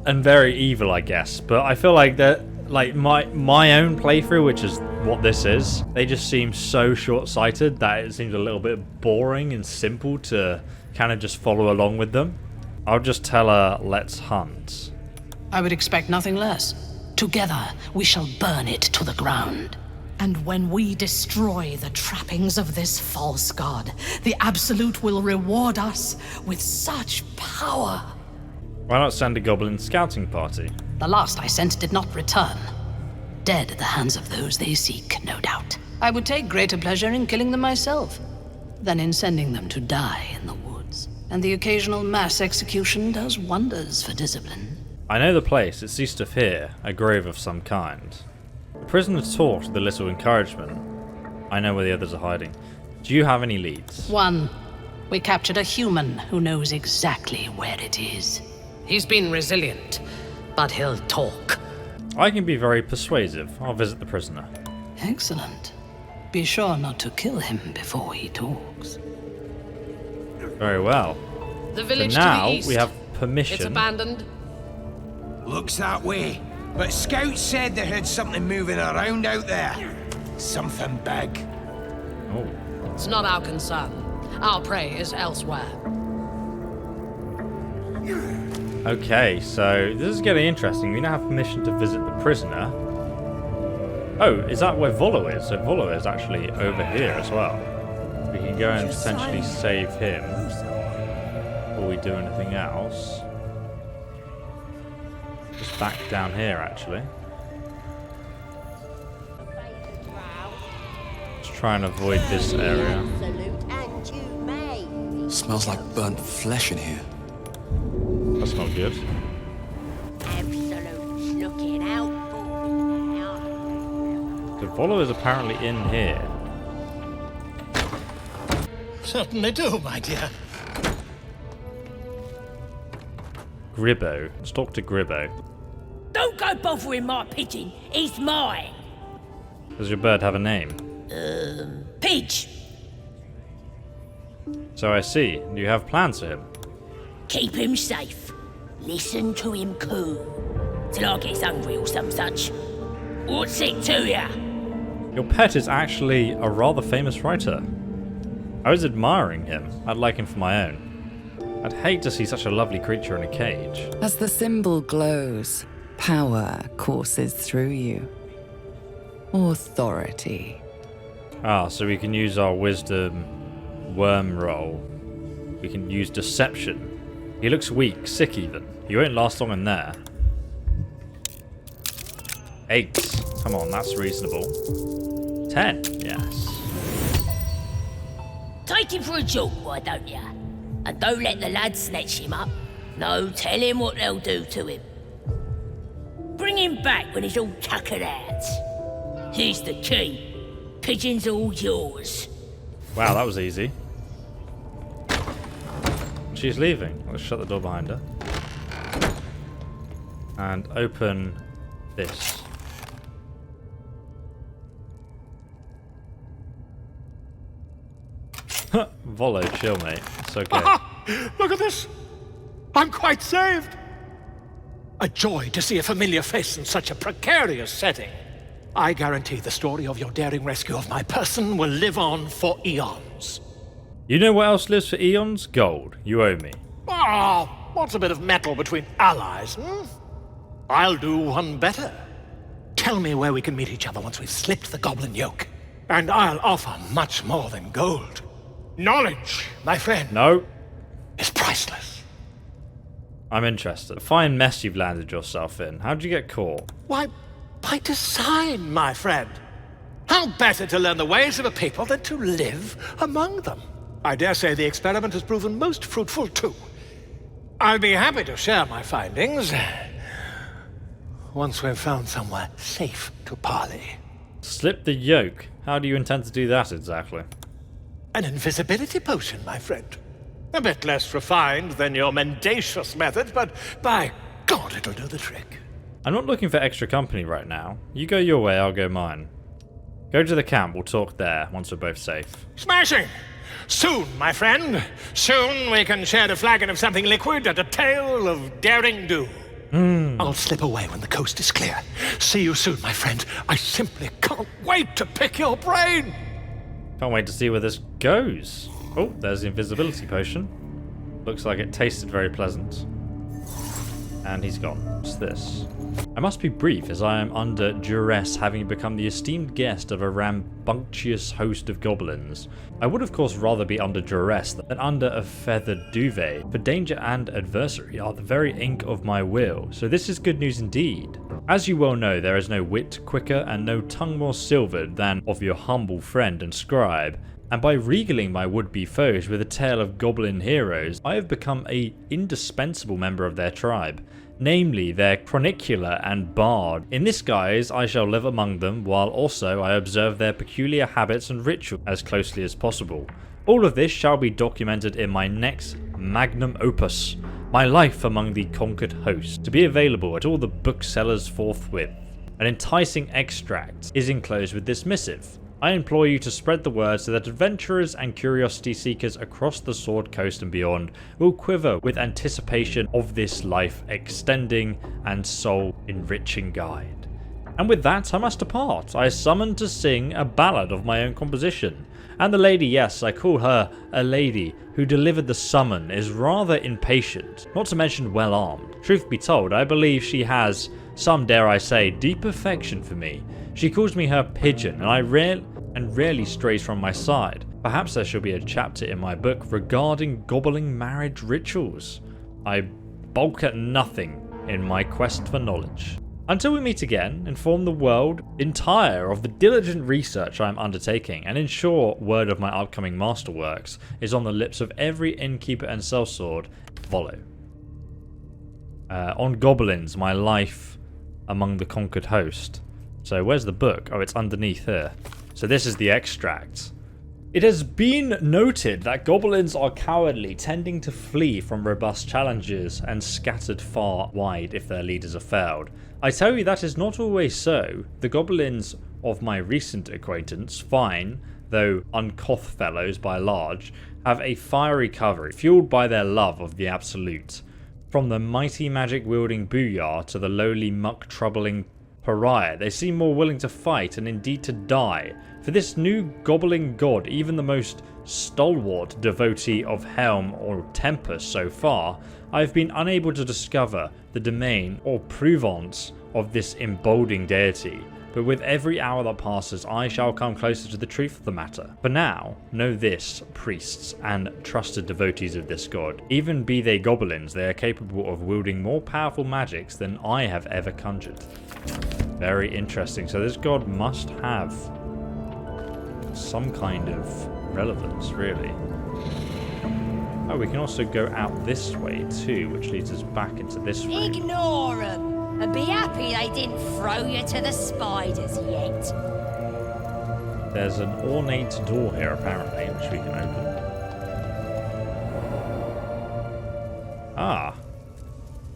And very evil, I guess. But I feel like that, my own playthrough, which is what this is, they just seem so short-sighted that it seems a little bit boring and simple to kind of just follow along with them. I'll just tell her, let's hunt. I would expect nothing less. Together, we shall burn it to the ground. And when we destroy the trappings of this false god, the Absolute will reward us with such power. Why not send a goblin scouting party? The last I sent did not return. Dead at the hands of those they seek, no doubt. I would take greater pleasure in killing them myself than in sending them to die in the woods. And the occasional mass execution does wonders for discipline. I know the place. It's east of here, a grove of some kind. The prisoner talked with a little encouragement. I know where the others are hiding. Do you have any leads? One. We captured a human who knows exactly where it is. He's been resilient, but he'll talk. I can be very persuasive. I'll visit the prisoner. Excellent. Be sure not to kill him before he talks. Very well. The village so now to the east. We have permission. It's abandoned. Looks that way. But scouts said they heard something moving around out there. Something big. Oh. It's not our concern. Our prey is elsewhere. Okay, so this is getting interesting. We now have permission to visit the prisoner. Oh, is that where Volo is? So Volo is actually over here as well. We can go and potentially save him before we do anything else. Just back down here, actually. Let's try and avoid this area. Smells like burnt flesh in here. That's not good. The Volo is apparently in here. Certainly do, my dear. Gribbo. Let's talk to Gribbo. Don't go bothering my pigeon. He's mine. Does your bird have a name? Pidge. So I see. You have plans for him. Keep him safe. Listen to him coo. Till I get hungry or some such. What's it to ya? Your pet is actually a rather famous writer. I was admiring him. I'd like him for my own. I'd hate to see such a lovely creature in a cage. As the symbol glows, power courses through you. Authority. Ah, so we can use our wisdom worm roll. We can use deception. He looks weak, sick even. He won't last long in there. 8. Come on, that's reasonable. 10, yes. Take him for a jaunt, why don't ya? And don't let the lads snatch him up. No, tell him what they'll do to him. Bring him back when he's all tuckered out. Here's the key. Pigeon's all yours. Wow, that was easy. She's leaving. Let's shut the door behind her. And open this. Volo, chill, mate. It's okay. Look at this! I'm quite saved! A joy to see a familiar face in such a precarious setting. I guarantee the story of your daring rescue of my person will live on for eons. You know what else lives for eons? Gold. You owe me. Ah, what's a bit of metal between allies, I'll do one better. Tell me where we can meet each other once we've slipped the goblin yoke. And I'll offer much more than gold. Knowledge, my friend. No. Is priceless. I'm interested. A fine mess you've landed yourself in. How'd you get caught? Why, by design, my friend. How better to learn the ways of a people than to live among them? I dare say the experiment has proven most fruitful, too. I'll be happy to share my findings once we've found somewhere safe to parley. Slip the yoke. How do you intend to do that exactly? An invisibility potion, my friend. A bit less refined than your mendacious method, but by God, it'll do the trick. I'm not looking for extra company right now. You go your way, I'll go mine. Go to the camp, we'll talk there, once we're both safe. Smashing! Soon, my friend. Soon we can share a flagon of something liquid and a tale of daring do. I'll slip away when the coast is clear. See you soon, my friend. I simply can't wait to pick your brain. Can't wait to see where this goes. Oh, there's the invisibility potion. Looks like it tasted very pleasant. And he's gone. What's this? I must be brief, as I am under duress, having become the esteemed guest of a rambunctious host of goblins. I would of course rather be under duress than under a feathered duvet, for danger and adversary are the very ink of my will, so this is good news indeed. As you well know, there is no wit quicker and no tongue more silvered than of your humble friend and scribe, and by regaling my would-be foes with a tale of goblin heroes, I have become an indispensable member of their tribe. Namely, their chronicler and bard. In this guise, I shall live among them, while also I observe their peculiar habits and rituals as closely as possible. All of this shall be documented in my next magnum opus, My Life Among the Conquered Host, to be available at all the booksellers forthwith. An enticing extract is enclosed with this missive. I implore you to spread the word so that adventurers and curiosity seekers across the Sword Coast and beyond will quiver with anticipation of this life-extending and soul-enriching guide. And with that, I must depart. I summoned to sing a ballad of my own composition. And the lady, yes, I call her a lady, who delivered the summon is rather impatient, not to mention well-armed. Truth be told, I believe she has some, dare I say, deep affection for me. She calls me her pigeon, and rarely strays from my side. Perhaps there shall be a chapter in my book regarding gobbling marriage rituals. I balk at nothing in my quest for knowledge. Until we meet again, inform the world entire of the diligent research I am undertaking, and ensure word of my upcoming masterworks is on the lips of every innkeeper and sellsword. Volo. On goblins, my life among the conquered host. So where's the book? Oh, it's underneath here. So this is the extract. It has been noted that goblins are cowardly, tending to flee from robust challenges and scattered far wide if their leaders are failed. I tell you that is not always so. The goblins of my recent acquaintance, fine, though uncouth fellows by large, have a fiery cover, fueled by their love of the absolute. From the mighty magic-wielding Booyah to the lowly muck-troubling pariah, they seem more willing to fight and indeed to die. For this new gobbling god, even the most stalwart devotee of Helm or Tempest so far, I have been unable to discover the domain or provenance of this emboldening deity. But with every hour that passes, I shall come closer to the truth of the matter. For now, know this, priests and trusted devotees of this god. Even be they goblins, they are capable of wielding more powerful magics than I have ever conjured. Very interesting. So this god must have some kind of relevance, really. Oh, we can also go out this way too, which leads us back into this room. Ignore them, and be happy they didn't throw you to the spiders yet. There's an ornate door here, apparently, which we can open. Ah.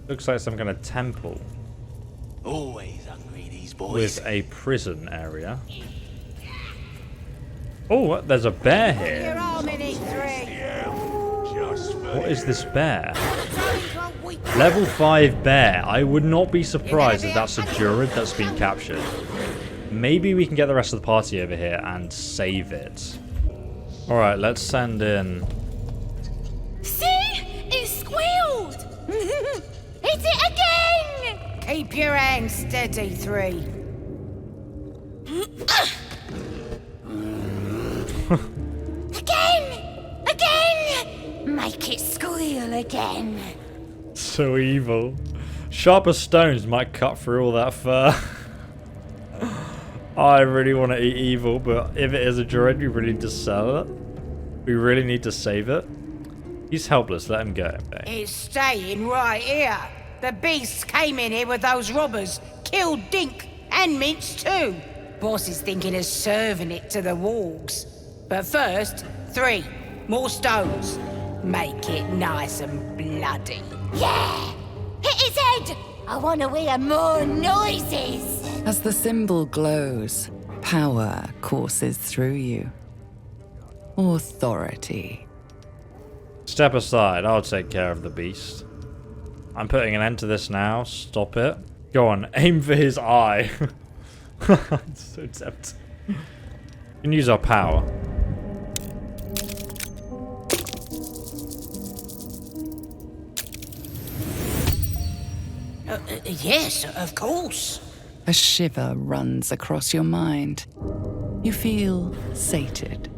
Looks like some kind of temple. Always hungry, these boys. With a prison area. Oh, there's a bear here. What is this bear? Level 5 bear. I would not be surprised if that's a Druid that's been captured. Maybe we can get the rest of the party over here and save it. Alright, let's send in... See? It squealed! Hit it again! Keep your hands steady, 3. Again! Make it squeal again. So evil. Sharper stones might cut through all that fur. I really want to eat evil, but if it is a Druid, we really need to sell it. We really need to save it. He's helpless, let him go. It's staying right here. The beasts came in here with those robbers, killed Dink and Mince too. Boss is thinking of serving it to the wargs. But first, 3 more stones. Make it nice and bloody. Yeah! Hit his head! I want to hear more noises! As the symbol glows, power courses through you. Authority. Step aside, I'll take care of the beast. I'm putting an end to this now. Stop it. Go on, aim for his eye. It's so tempting. We can use our power. Yes, of course. A shiver runs across your mind. You feel sated.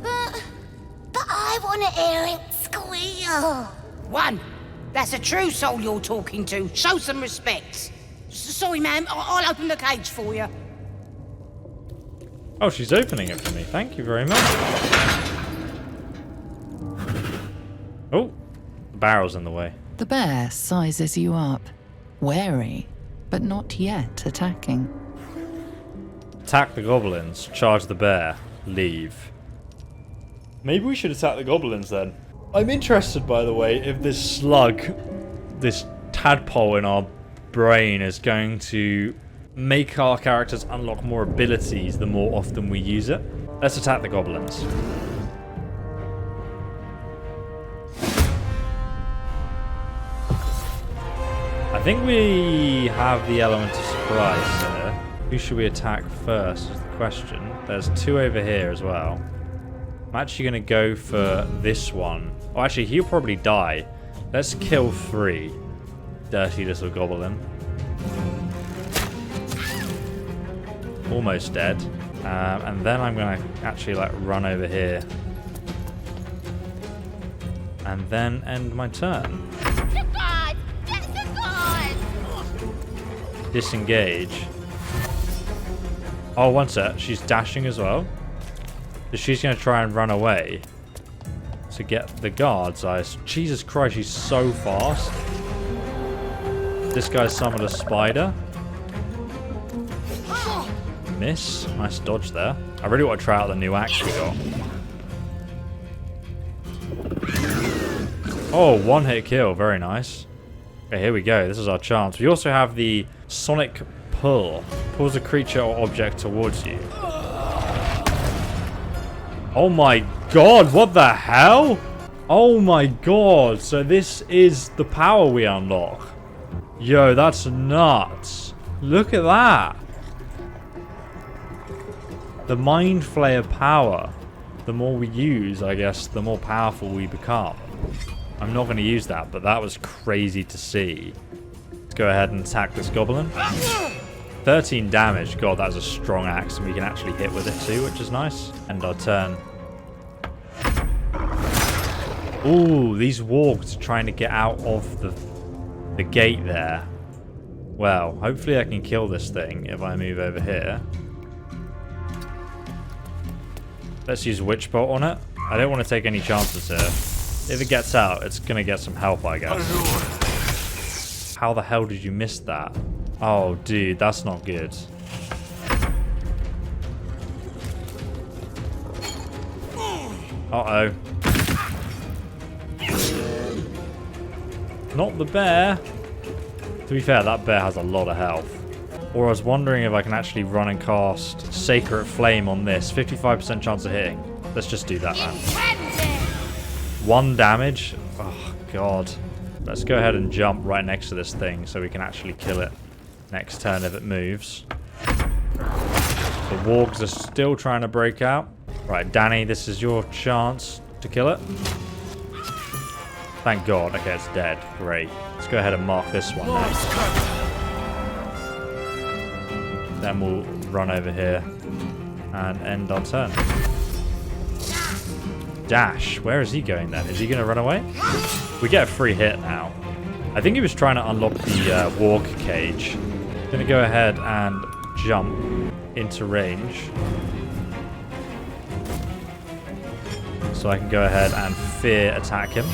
But I want to hear it squeal. 1. That's a true soul you're talking to. Show some respect. Sorry, ma'am. I'll open the cage for you. Oh, she's opening it for me. Thank you very much. Oh, the barrel's in the way. The bear sizes you up. Wary, but not yet attacking. Attack the goblins. Charge the bear. Leave. Maybe we should attack the goblins then. I'm interested, by the way, if this slug, this tadpole in our brain is going to make our characters unlock more abilities the more often we use it. Let's attack the goblins. I think we have the element of surprise here. Who should we attack first is the question. There's 2 over here as well. I'm actually going to go for this one. Oh, actually, he'll probably die. Let's kill 3. Dirty little goblin. Almost dead. And then I'm going to actually run over here. And then end my turn. Disengage. Oh, one sec. She's dashing as well. So she's going to try and run away to get the guards. Jesus Christ, she's so fast. This guy summoned a spider. Miss. Nice dodge there. I really want to try out the new axe we got. Oh, 1-hit kill. Very nice. Okay, here we go. This is our chance. We also have the Sonic Pull. Pulls a creature or object towards you. Oh my god, what the hell? Oh my god, so this is the power we unlock. Yo, that's nuts. Look at that. The Mind Flayer power. The more we use, I guess, the more powerful we become. I'm not going to use that, but that was crazy to see. Let's go ahead and attack this goblin. 13 damage. God, that's a strong axe, and we can actually hit with it too, which is nice. End our turn. Ooh, these wargs are trying to get out of the gate there. Well, hopefully I can kill this thing if I move over here. Let's use Witch Bolt on it. I don't want to take any chances here. If it gets out, it's going to get some help, I guess. How the hell did you miss that? Oh, dude, that's not good. Uh-oh. Not the bear. To be fair, that bear has a lot of health. Or I was wondering if I can actually run and cast Sacred Flame on this. 55% chance of hitting. Let's just do that, man. 1 damage? Oh, God. Let's go ahead and jump right next to this thing so we can actually kill it next turn if it moves. The wargs are still trying to break out. Right, Danny, this is your chance to kill it. Thank God. Okay, it's dead. Great. Let's go ahead and mark this one next. Then we'll run over here and end our turn. Dash. Where is he going then? Is he going to run away? We get a free hit now. I think he was trying to unlock the warg cage. Going to go ahead and jump into range. So I can go ahead and fear attack him.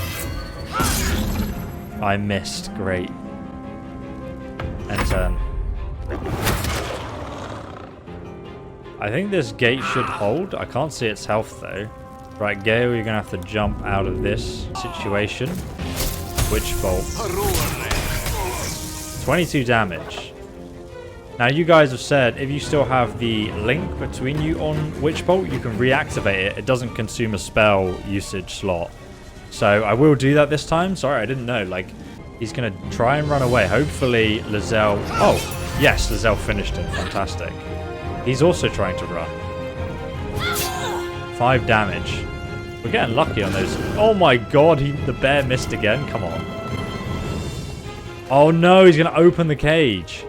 I missed. Great. End turn. I think this gate should hold. I can't see its health though. Right, Gale, you're going to have to jump out of this situation. Witch Bolt. 22 damage. Now, you guys have said if you still have the link between you on Witch Bolt, you can reactivate it. It doesn't consume a spell usage slot. So I will do that this time. Sorry, I didn't know. Like, he's going to try and run away. Hopefully, Lizelle... Oh, yes, Lizelle finished him. Fantastic. He's also trying to run. 5 damage. We're getting lucky on those. Oh my god, the bear missed again. Come on. Oh no, he's going to open the cage.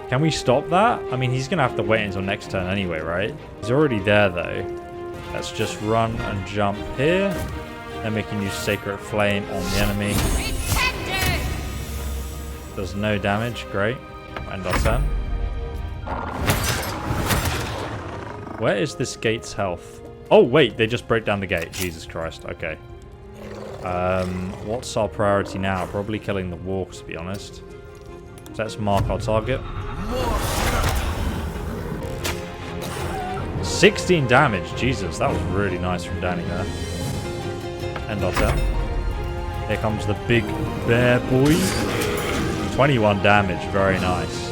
Can we stop that? I mean, he's going to have to wait until next turn anyway, right? He's already there though. Let's just run and jump here. Then we can use Sacred Flame on the enemy. Does no damage. Great. End our turn. Where is this gate's health? Oh, wait. They just broke down the gate. Jesus Christ. Okay. What's our priority now? Probably killing the warg, to be honest. So let's mark our target. 16 damage. Jesus, that was really nice from Danny there. End our turn. Here comes the big bear boy. 21 damage. Very nice.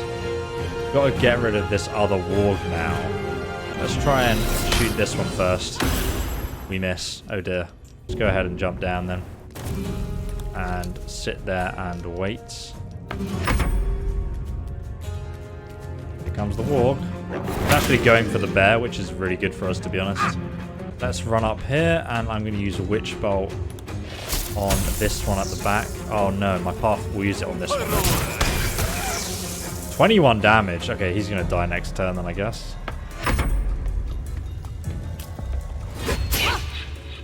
Got to get rid of this other warg now. Let's try and shoot this one first. We miss. Oh dear. Let's go ahead and jump down then. And sit there and wait. Here comes the warg. It's actually going for the bear, which is really good for us, to be honest. Let's run up here, and I'm going to use a Witch Bolt on this one at the back. Oh no, my path will use it on this one. 21 damage. Okay, he's going to die next turn then, I guess.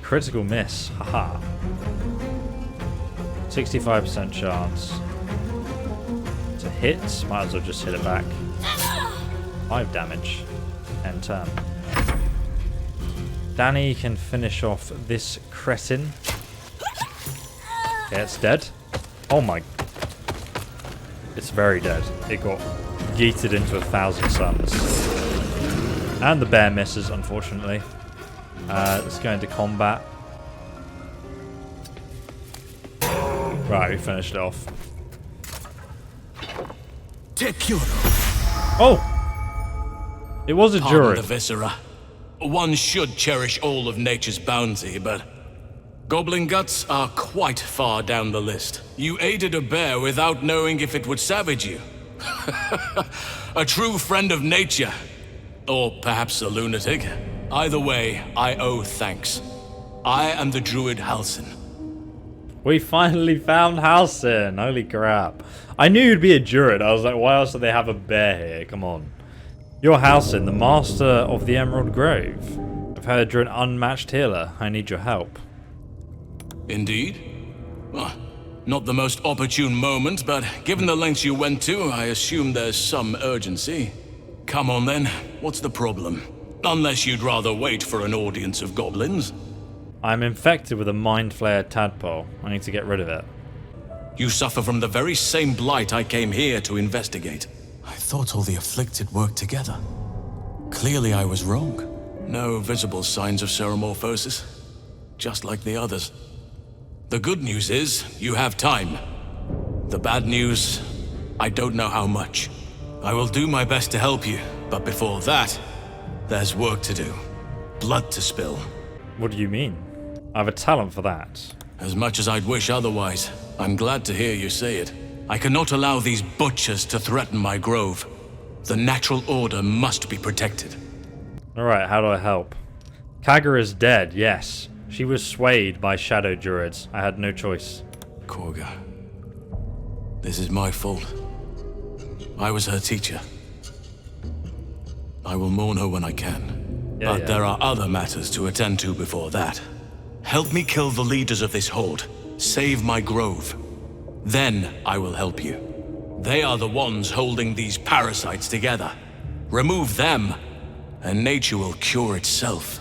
Critical miss. Haha. 65% chance to hit. Might as well just hit it back. 5 damage. End turn. Danny can finish off this cretin. Okay, it's dead. Oh my. It's very dead. It got yeeted into 1,000 suns. And the bear misses, unfortunately. Let's go into combat. Right, we finished it off. Take your Oh! It was a pardon Druid. the viscera. one should cherish all of nature's bounty, but goblin guts are quite far down the list. You aided a bear without knowing if it would savage you. A true friend of nature. Or perhaps a lunatic. Either way, I owe thanks. I am the Druid Halsin. We finally found Halsin. Holy crap. I knew you'd be a druid. I was like, why else do they have a bear here? Come on. You're Halsin, the master of the Emerald Grove. I've heard you're an unmatched healer. I need your help. Indeed? Well, not the most opportune moment, but given the lengths you went to, I assume there's some urgency. Come on then, what's the problem? Unless you'd rather wait for an audience of goblins. I'm infected with a Mind Flayer tadpole. I need to get rid of it. You suffer from the very same blight I came here to investigate. I thought all the afflicted worked together. Clearly I was wrong. No visible signs of ceremorphosis. Just like the others. The good news is, you have time. The bad news, I don't know how much. I will do my best to help you, but before that, there's work to do. Blood to spill. What do you mean? I have a talent for that. As much as I'd wish otherwise, I'm glad to hear you say it. I cannot allow these butchers to threaten my grove. The natural order must be protected. Alright, how do I help? Kagura is dead, yes. She was swayed by shadow druids. I had no choice. Korga. This is my fault. I was her teacher. I will mourn her when I can. But there are other matters to attend to before that. Help me kill the leaders of this horde. Save my grove. Then I will help you. They are the ones holding these parasites together. Remove them, and nature will cure itself.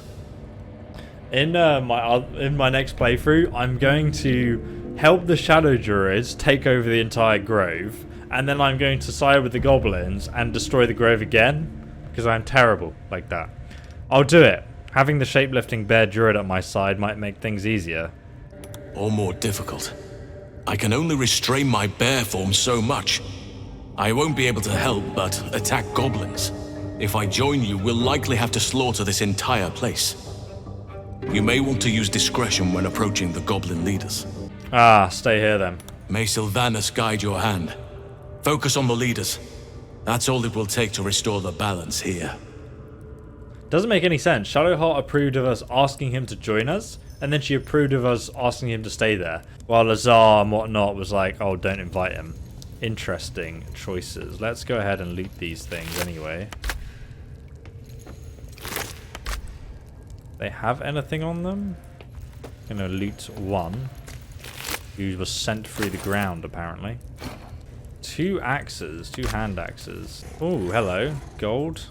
In my next playthrough, I'm going to help the shadow druids take over the entire grove, and then I'm going to side with the goblins and destroy the grove again, because I'm terrible like that. I'll do it. Having the shapelifting bear druid at my side might make things easier. Or more difficult. I can only restrain my bear form so much. I won't be able to help but attack goblins. If I join you, we'll likely have to slaughter this entire place. You may want to use discretion when approaching the goblin leaders. Ah, stay here then. May Sylvanus guide your hand. Focus on the leaders. That's all it will take to restore the balance here. Doesn't make any sense. Shadowheart approved of us asking him to join us, and then she approved of us asking him to stay there. While Lazar and whatnot was like, oh, don't invite him. Interesting choices. Let's go ahead and loot these things anyway. They have anything on them? I'm gonna loot one, who was sent through the ground apparently. 2 axes, 2 hand axes. Oh, hello, gold.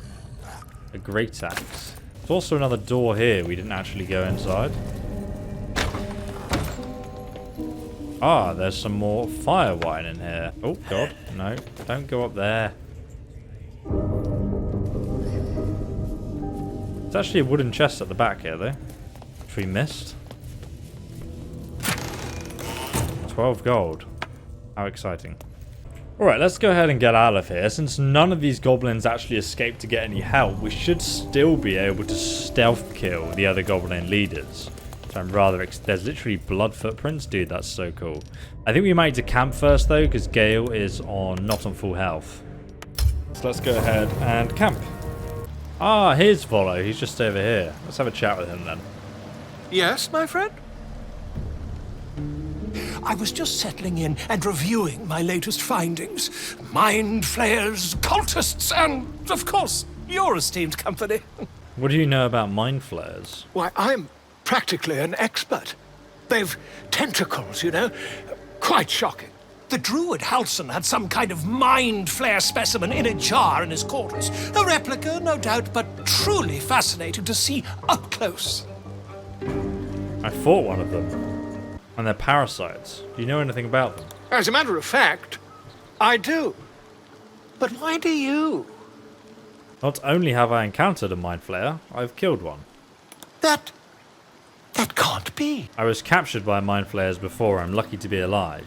A great axe. There's also another door here. We didn't actually go inside. Ah, there's some more fire wine in here. Oh god, no, don't go up there. It's actually a wooden chest at the back here, though, which we missed. 12 gold. How exciting. Alright, let's go ahead and get out of here. Since none of these goblins actually escaped to get any help, we should still be able to stealth kill the other goblin leaders. So I'm rather... There's literally blood footprints. Dude, that's so cool. I think we might need to camp first, though, because Gale is not on full health. So let's go ahead and camp. Ah, here's Volo. He's just over here. Let's have a chat with him then. Yes, my friend? I was just settling in and reviewing my latest findings. Mind Flayers, cultists, and, of course, your esteemed company. What do you know about Mind Flayers? Why, I'm practically an expert. They've tentacles, you know. Quite shocking. The Druid Halsin had some kind of Mind Flayer specimen in a jar in his quarters. A replica, no doubt, but truly fascinating to see up close. I fought one of them. And they're parasites. Do you know anything about them? As a matter of fact, I do. But why do you? Not only have I encountered a Mind Flayer, I've killed one. That can't be. I was captured by Mind Flayers before. I'm lucky to be alive.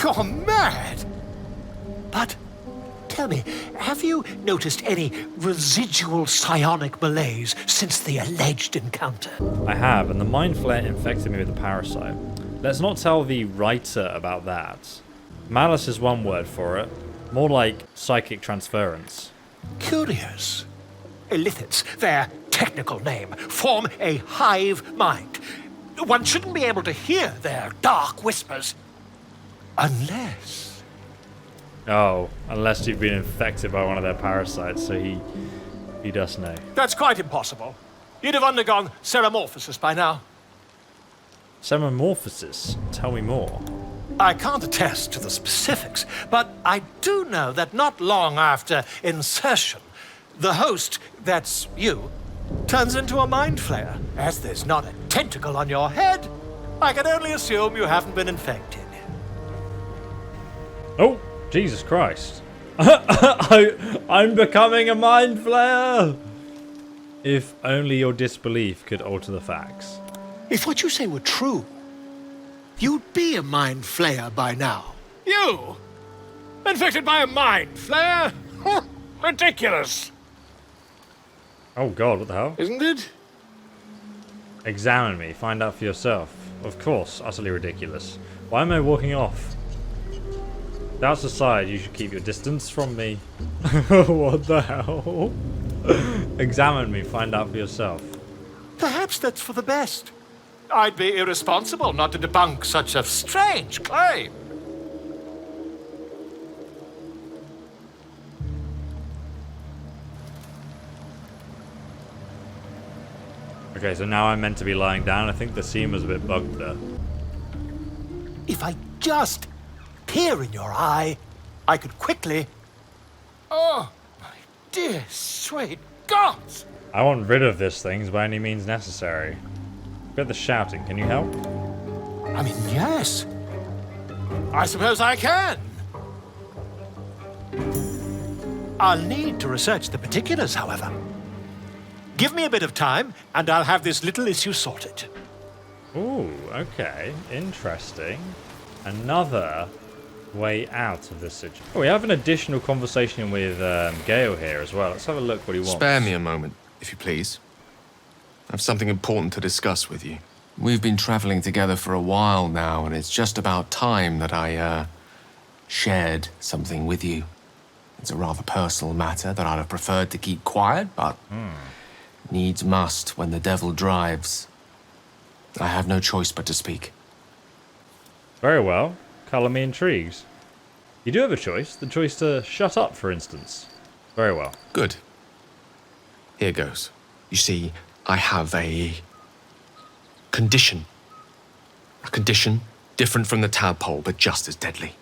You're mad. But Tell me, have you noticed any residual psionic malaise since the alleged encounter? I have, and the Mind Flayer infected me with the Parasite. Let's not tell the writer about that. Malice is one word for it. More like psychic transference. Curious. Illithids, their technical name, form a hive mind. One shouldn't be able to hear their dark whispers unless... Oh, unless you've been infected by one of their parasites, so he does know. That's quite impossible. You'd have undergone ceramorphosis by now. Ceramorphosis? Tell me more. I can't attest to the specifics, but I do know that not long after insertion, the host, that's you, turns into a Mind Flayer. As there's not a tentacle on your head, I can only assume you haven't been infected. Oh, Jesus Christ. I'm becoming a Mind Flayer! If only your disbelief could alter the facts. If what you say were true, you'd be a Mind Flayer by now. You? Infected by a Mind Flayer? Ridiculous! Oh god, what the hell? Isn't it? Examine me, find out for yourself. Of course, utterly ridiculous. Why am I walking off? Doubts aside, you should keep your distance from me. What the hell? Examine me, find out for yourself. Perhaps that's for the best. I'd be irresponsible not to debunk such a strange claim. Okay, so now I'm meant to be lying down. I think the seam was a bit bugged there. If I just peer in your eye, I could quickly... Oh, my dear sweet gods! I want rid of this thing by any means necessary. Get the shouting, can you help? I mean, yes. I suppose I can. I'll need to research the particulars, however. Give me a bit of time, and I'll have this little issue sorted. Ooh, okay. Interesting. Another way out of this situation. Oh, we have an additional conversation with Gale here as well. Let's have a look what he wants. Spare me a moment, if you please. I have something important to discuss with you. We've been traveling together for a while now, and it's just about time that I, shared something with you. It's a rather personal matter that I'd have preferred to keep quiet, but needs must when the devil drives. I have no choice but to speak. Very well. Colour me intrigued. You do have a choice. The choice to shut up, for instance. Very well. Good. Here goes. You see, I have a condition. A condition different from the tadpole, but just as deadly.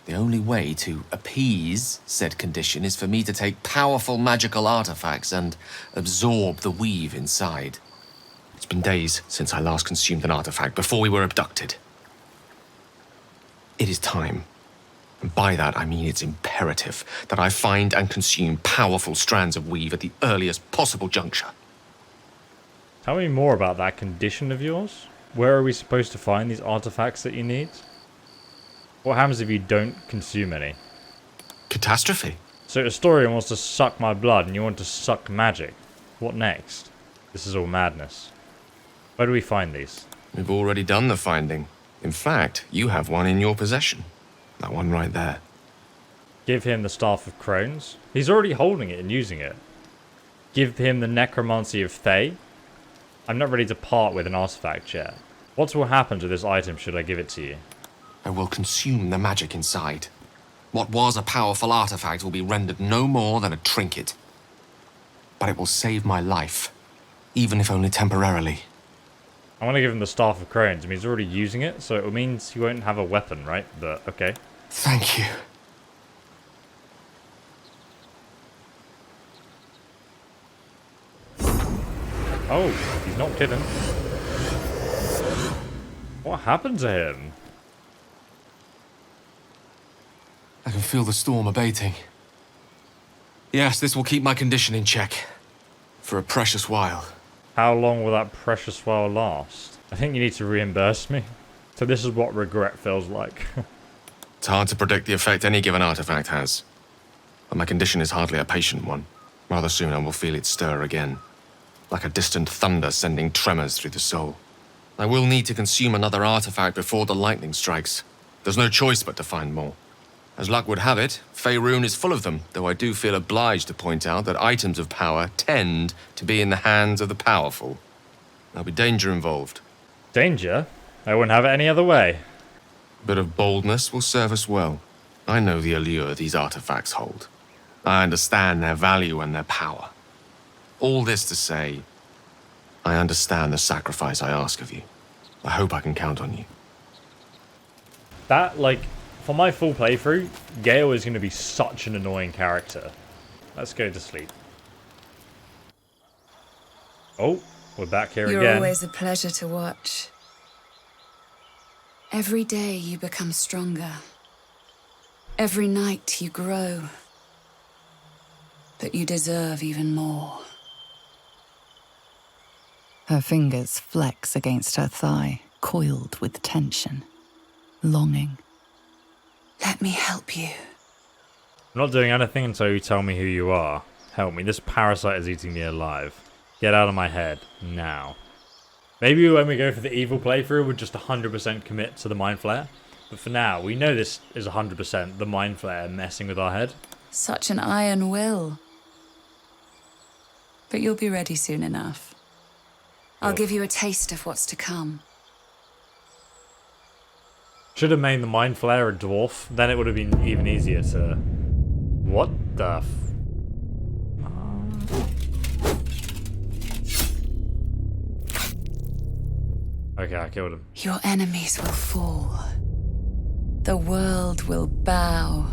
The only way to appease said condition is for me to take powerful magical artifacts and absorb the weave inside. It's been days since I last consumed an artifact, before we were abducted. It is time, and by that I mean it's imperative, that I find and consume powerful strands of weave at the earliest possible juncture. Tell me more about that condition of yours. Where are we supposed to find these artifacts that you need? What happens if you don't consume any? Catastrophe. So Astorian wants to suck my blood and you want to suck magic. What next? This is all madness. Where do we find these? We've already done the finding. In fact, you have one in your possession. That one right there. Give him the Staff of Crones. He's already holding it and using it. Give him the Necromancy of Thay. I'm not ready to part with an artifact yet. What will happen to this item should I give it to you? I will consume the magic inside. What was a powerful artifact will be rendered no more than a trinket. But it will save my life, even if only temporarily. I want to give him the Staff of Crones. I mean, he's already using it, so it means he won't have a weapon, right? But, okay. Thank you. Oh, he's not kidding. What happened to him? I can feel the storm abating. Yes, this will keep my condition in check. For a precious while. How long will that precious while last? I think you need to reimburse me. So this is what regret feels like. It's hard to predict the effect any given artifact has. but my condition is hardly a patient one. Rather soon I will feel it stir again, like a distant thunder sending tremors through the soul. I will need to consume another artifact before the lightning strikes. There's no choice but to find more. As luck would have it, Faerun is full of them, though I do feel obliged to point out that items of power tend to be in the hands of the powerful. There'll be danger involved. Danger? I wouldn't have it any other way. A bit of boldness will serve us well. I know the allure these artifacts hold. I understand their value and their power. All this to say, I understand the sacrifice I ask of you. I hope I can count on you. That, like, for my full playthrough, Gale is going to be such an annoying character. Let's go to sleep. Oh, we're back here again. You're always a pleasure to watch. Every day you become stronger. Every night you grow. But you deserve even more. Her fingers flex against her thigh, coiled with tension, longing. Let me help you. I'm not doing anything until you tell me who you are. Help me, this parasite is eating me alive. Get out of my head, now. Maybe when we go for the evil playthrough, we'll just 100% commit to the Mind Flayer. But for now, we know this is 100% the Mind Flayer messing with our head. Such an iron will. But you'll be ready soon enough. I'll give you a taste of what's to come. Should have made the Mind Flayer a dwarf, then it would have been even easier to... What the f... Okay, I killed him. Your enemies will fall. The world will bow.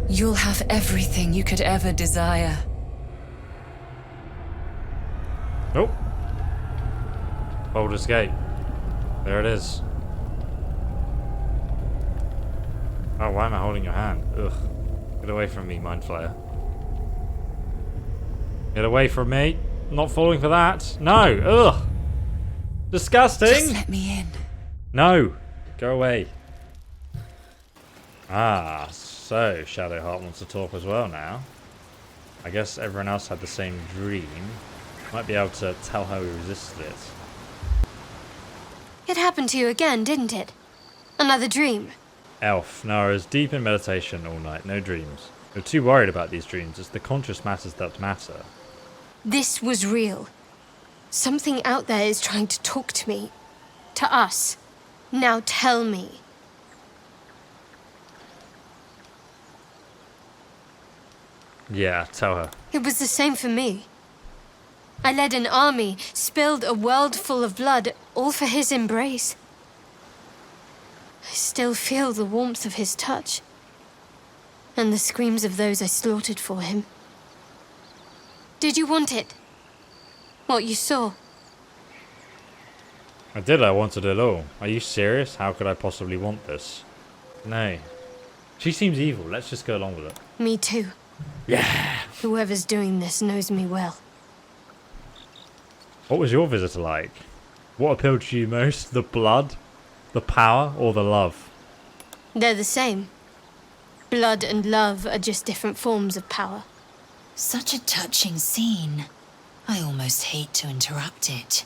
You'll have everything you could ever desire. Oh. Baldur's Gate. There it is. Oh, why am I holding your hand? Ugh. Get away from me, Mind Flayer. Get away from me. I'm not falling for that. No. Ugh. Disgusting. Just let me in. No. Go away. Ah, so Shadowheart wants to talk as well now. I guess everyone else had the same dream. Might be able to tell how we resisted it. It happened to you again, didn't it? Another dream. Elf. No, I was deep in meditation all night. No dreams. You're too worried about these dreams. It's the conscious matters that matter. This was real. Something out there is trying to talk to me. To us. Now tell me. Yeah, tell her. It was the same for me. I led an army, spilled a world full of blood, all for his embrace. I still feel the warmth of his touch. And the screams of those I slaughtered for him. Did you want it? What you saw? I did. I wanted it all. Are you serious? How could I possibly want this? No. She seems evil. Let's just go along with it. Me too. Yeah. Whoever's doing this knows me well. What was your visitor like? What appealed to you most? The blood, the power, or the love? They're the same. Blood and love are just different forms of power. Such a touching scene. I almost hate to interrupt it.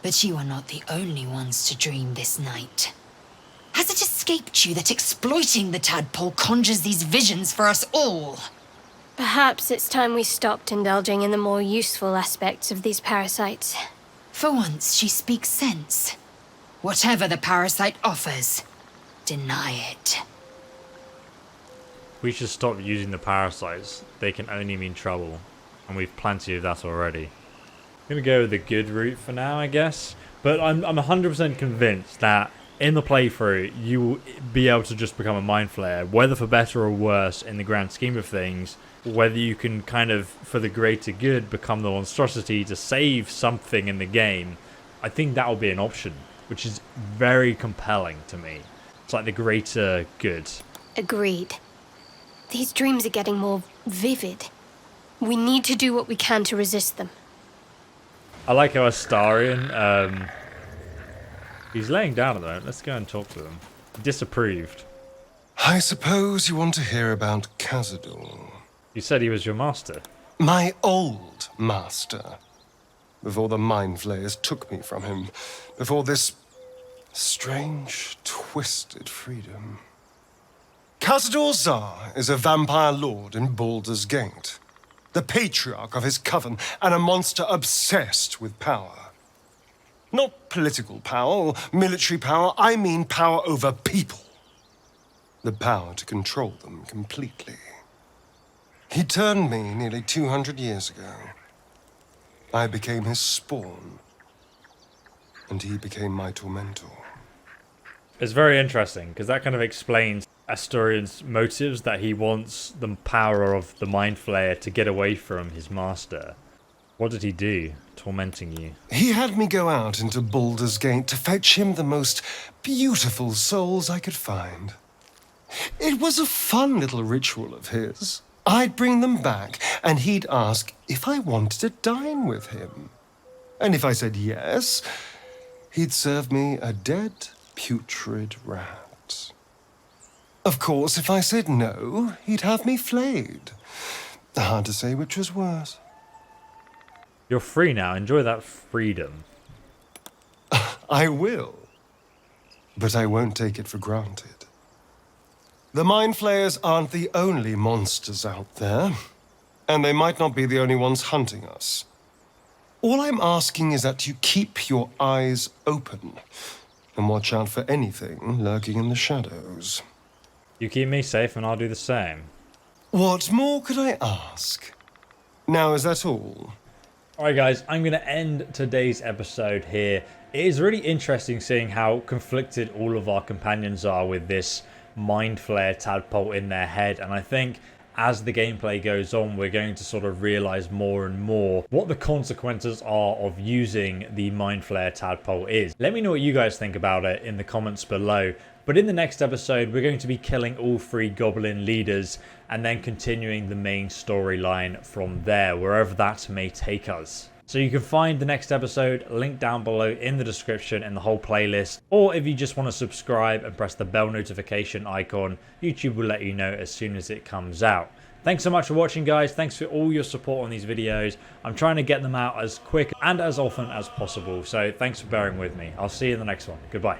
But you are not the only ones to dream this night. Has it escaped you that exploiting the tadpole conjures these visions for us all? Perhaps it's time we stopped indulging in the more useful aspects of these parasites. For once, she speaks sense. Whatever the parasite offers, deny it. We should stop using the parasites. They can only mean trouble. And we've plenty of that already. I'm gonna go with the good route for now, I guess. But I'm 100% convinced that in the playthrough, you will be able to just become a Mind Flayer, whether for better or worse in the grand scheme of things, whether you can kind of, for the greater good, become the monstrosity to save something in the game. I think that will be an option, which is very compelling to me. It's like the greater good. Agreed. These dreams are getting more vivid. We need to do what we can to resist them. I like how Astarion, he's laying down at the moment. Let's go and talk to him. Disapproved. I suppose you want to hear about Khazad-dûr. You said he was your master. My old master. Before the Mind Flayers took me from him. Before this strange, twisted freedom. Khazad-dûr Zar is a vampire lord in Baldur's Gate. The patriarch of his coven, and a monster obsessed with power. Not political power or military power, I mean power over people. The power to control them completely. He turned me nearly 200 years ago. I became his spawn, and he became my tormentor. It's very interesting, because that kind of explains Astorian's motives, that he wants the power of the Mind Flayer to get away from his master. What did he do, tormenting you? He had me go out into Baldur's Gate to fetch him the most beautiful souls I could find. It was a fun little ritual of his. I'd bring them back, and he'd ask if I wanted to dine with him. And if I said yes, he'd serve me a dead, putrid rat. Of course, if I said no, he'd have me flayed. Hard to say which was worse. You're free now. Enjoy that freedom. I will. But I won't take it for granted. The Mind Flayers aren't the only monsters out there, and they might not be the only ones hunting us. All I'm asking is that you keep your eyes open and watch out for anything lurking in the shadows. You keep me safe and I'll do the same. What more could I ask? Now, is that all? Alright guys, I'm going to end today's episode here. It is really interesting seeing how conflicted all of our companions are with this Mind Flayer tadpole in their head, and I think as the gameplay goes on we're going to sort of realise more and more what the consequences are of using the Mind Flayer tadpole is. Let me know what you guys think about it in the comments below. But in the next episode we're going to be killing all 3 goblin leaders and then continuing the main storyline from there, wherever that may take us. So you can find the next episode linked down below in the description in the whole playlist, or if you just want to subscribe and press the bell notification icon, YouTube will let you know as soon as it comes out. Thanks so much for watching guys, thanks for all your support on these videos. I'm trying to get them out as quick and as often as possible, so thanks for bearing with me. I'll see you in the next one. Goodbye.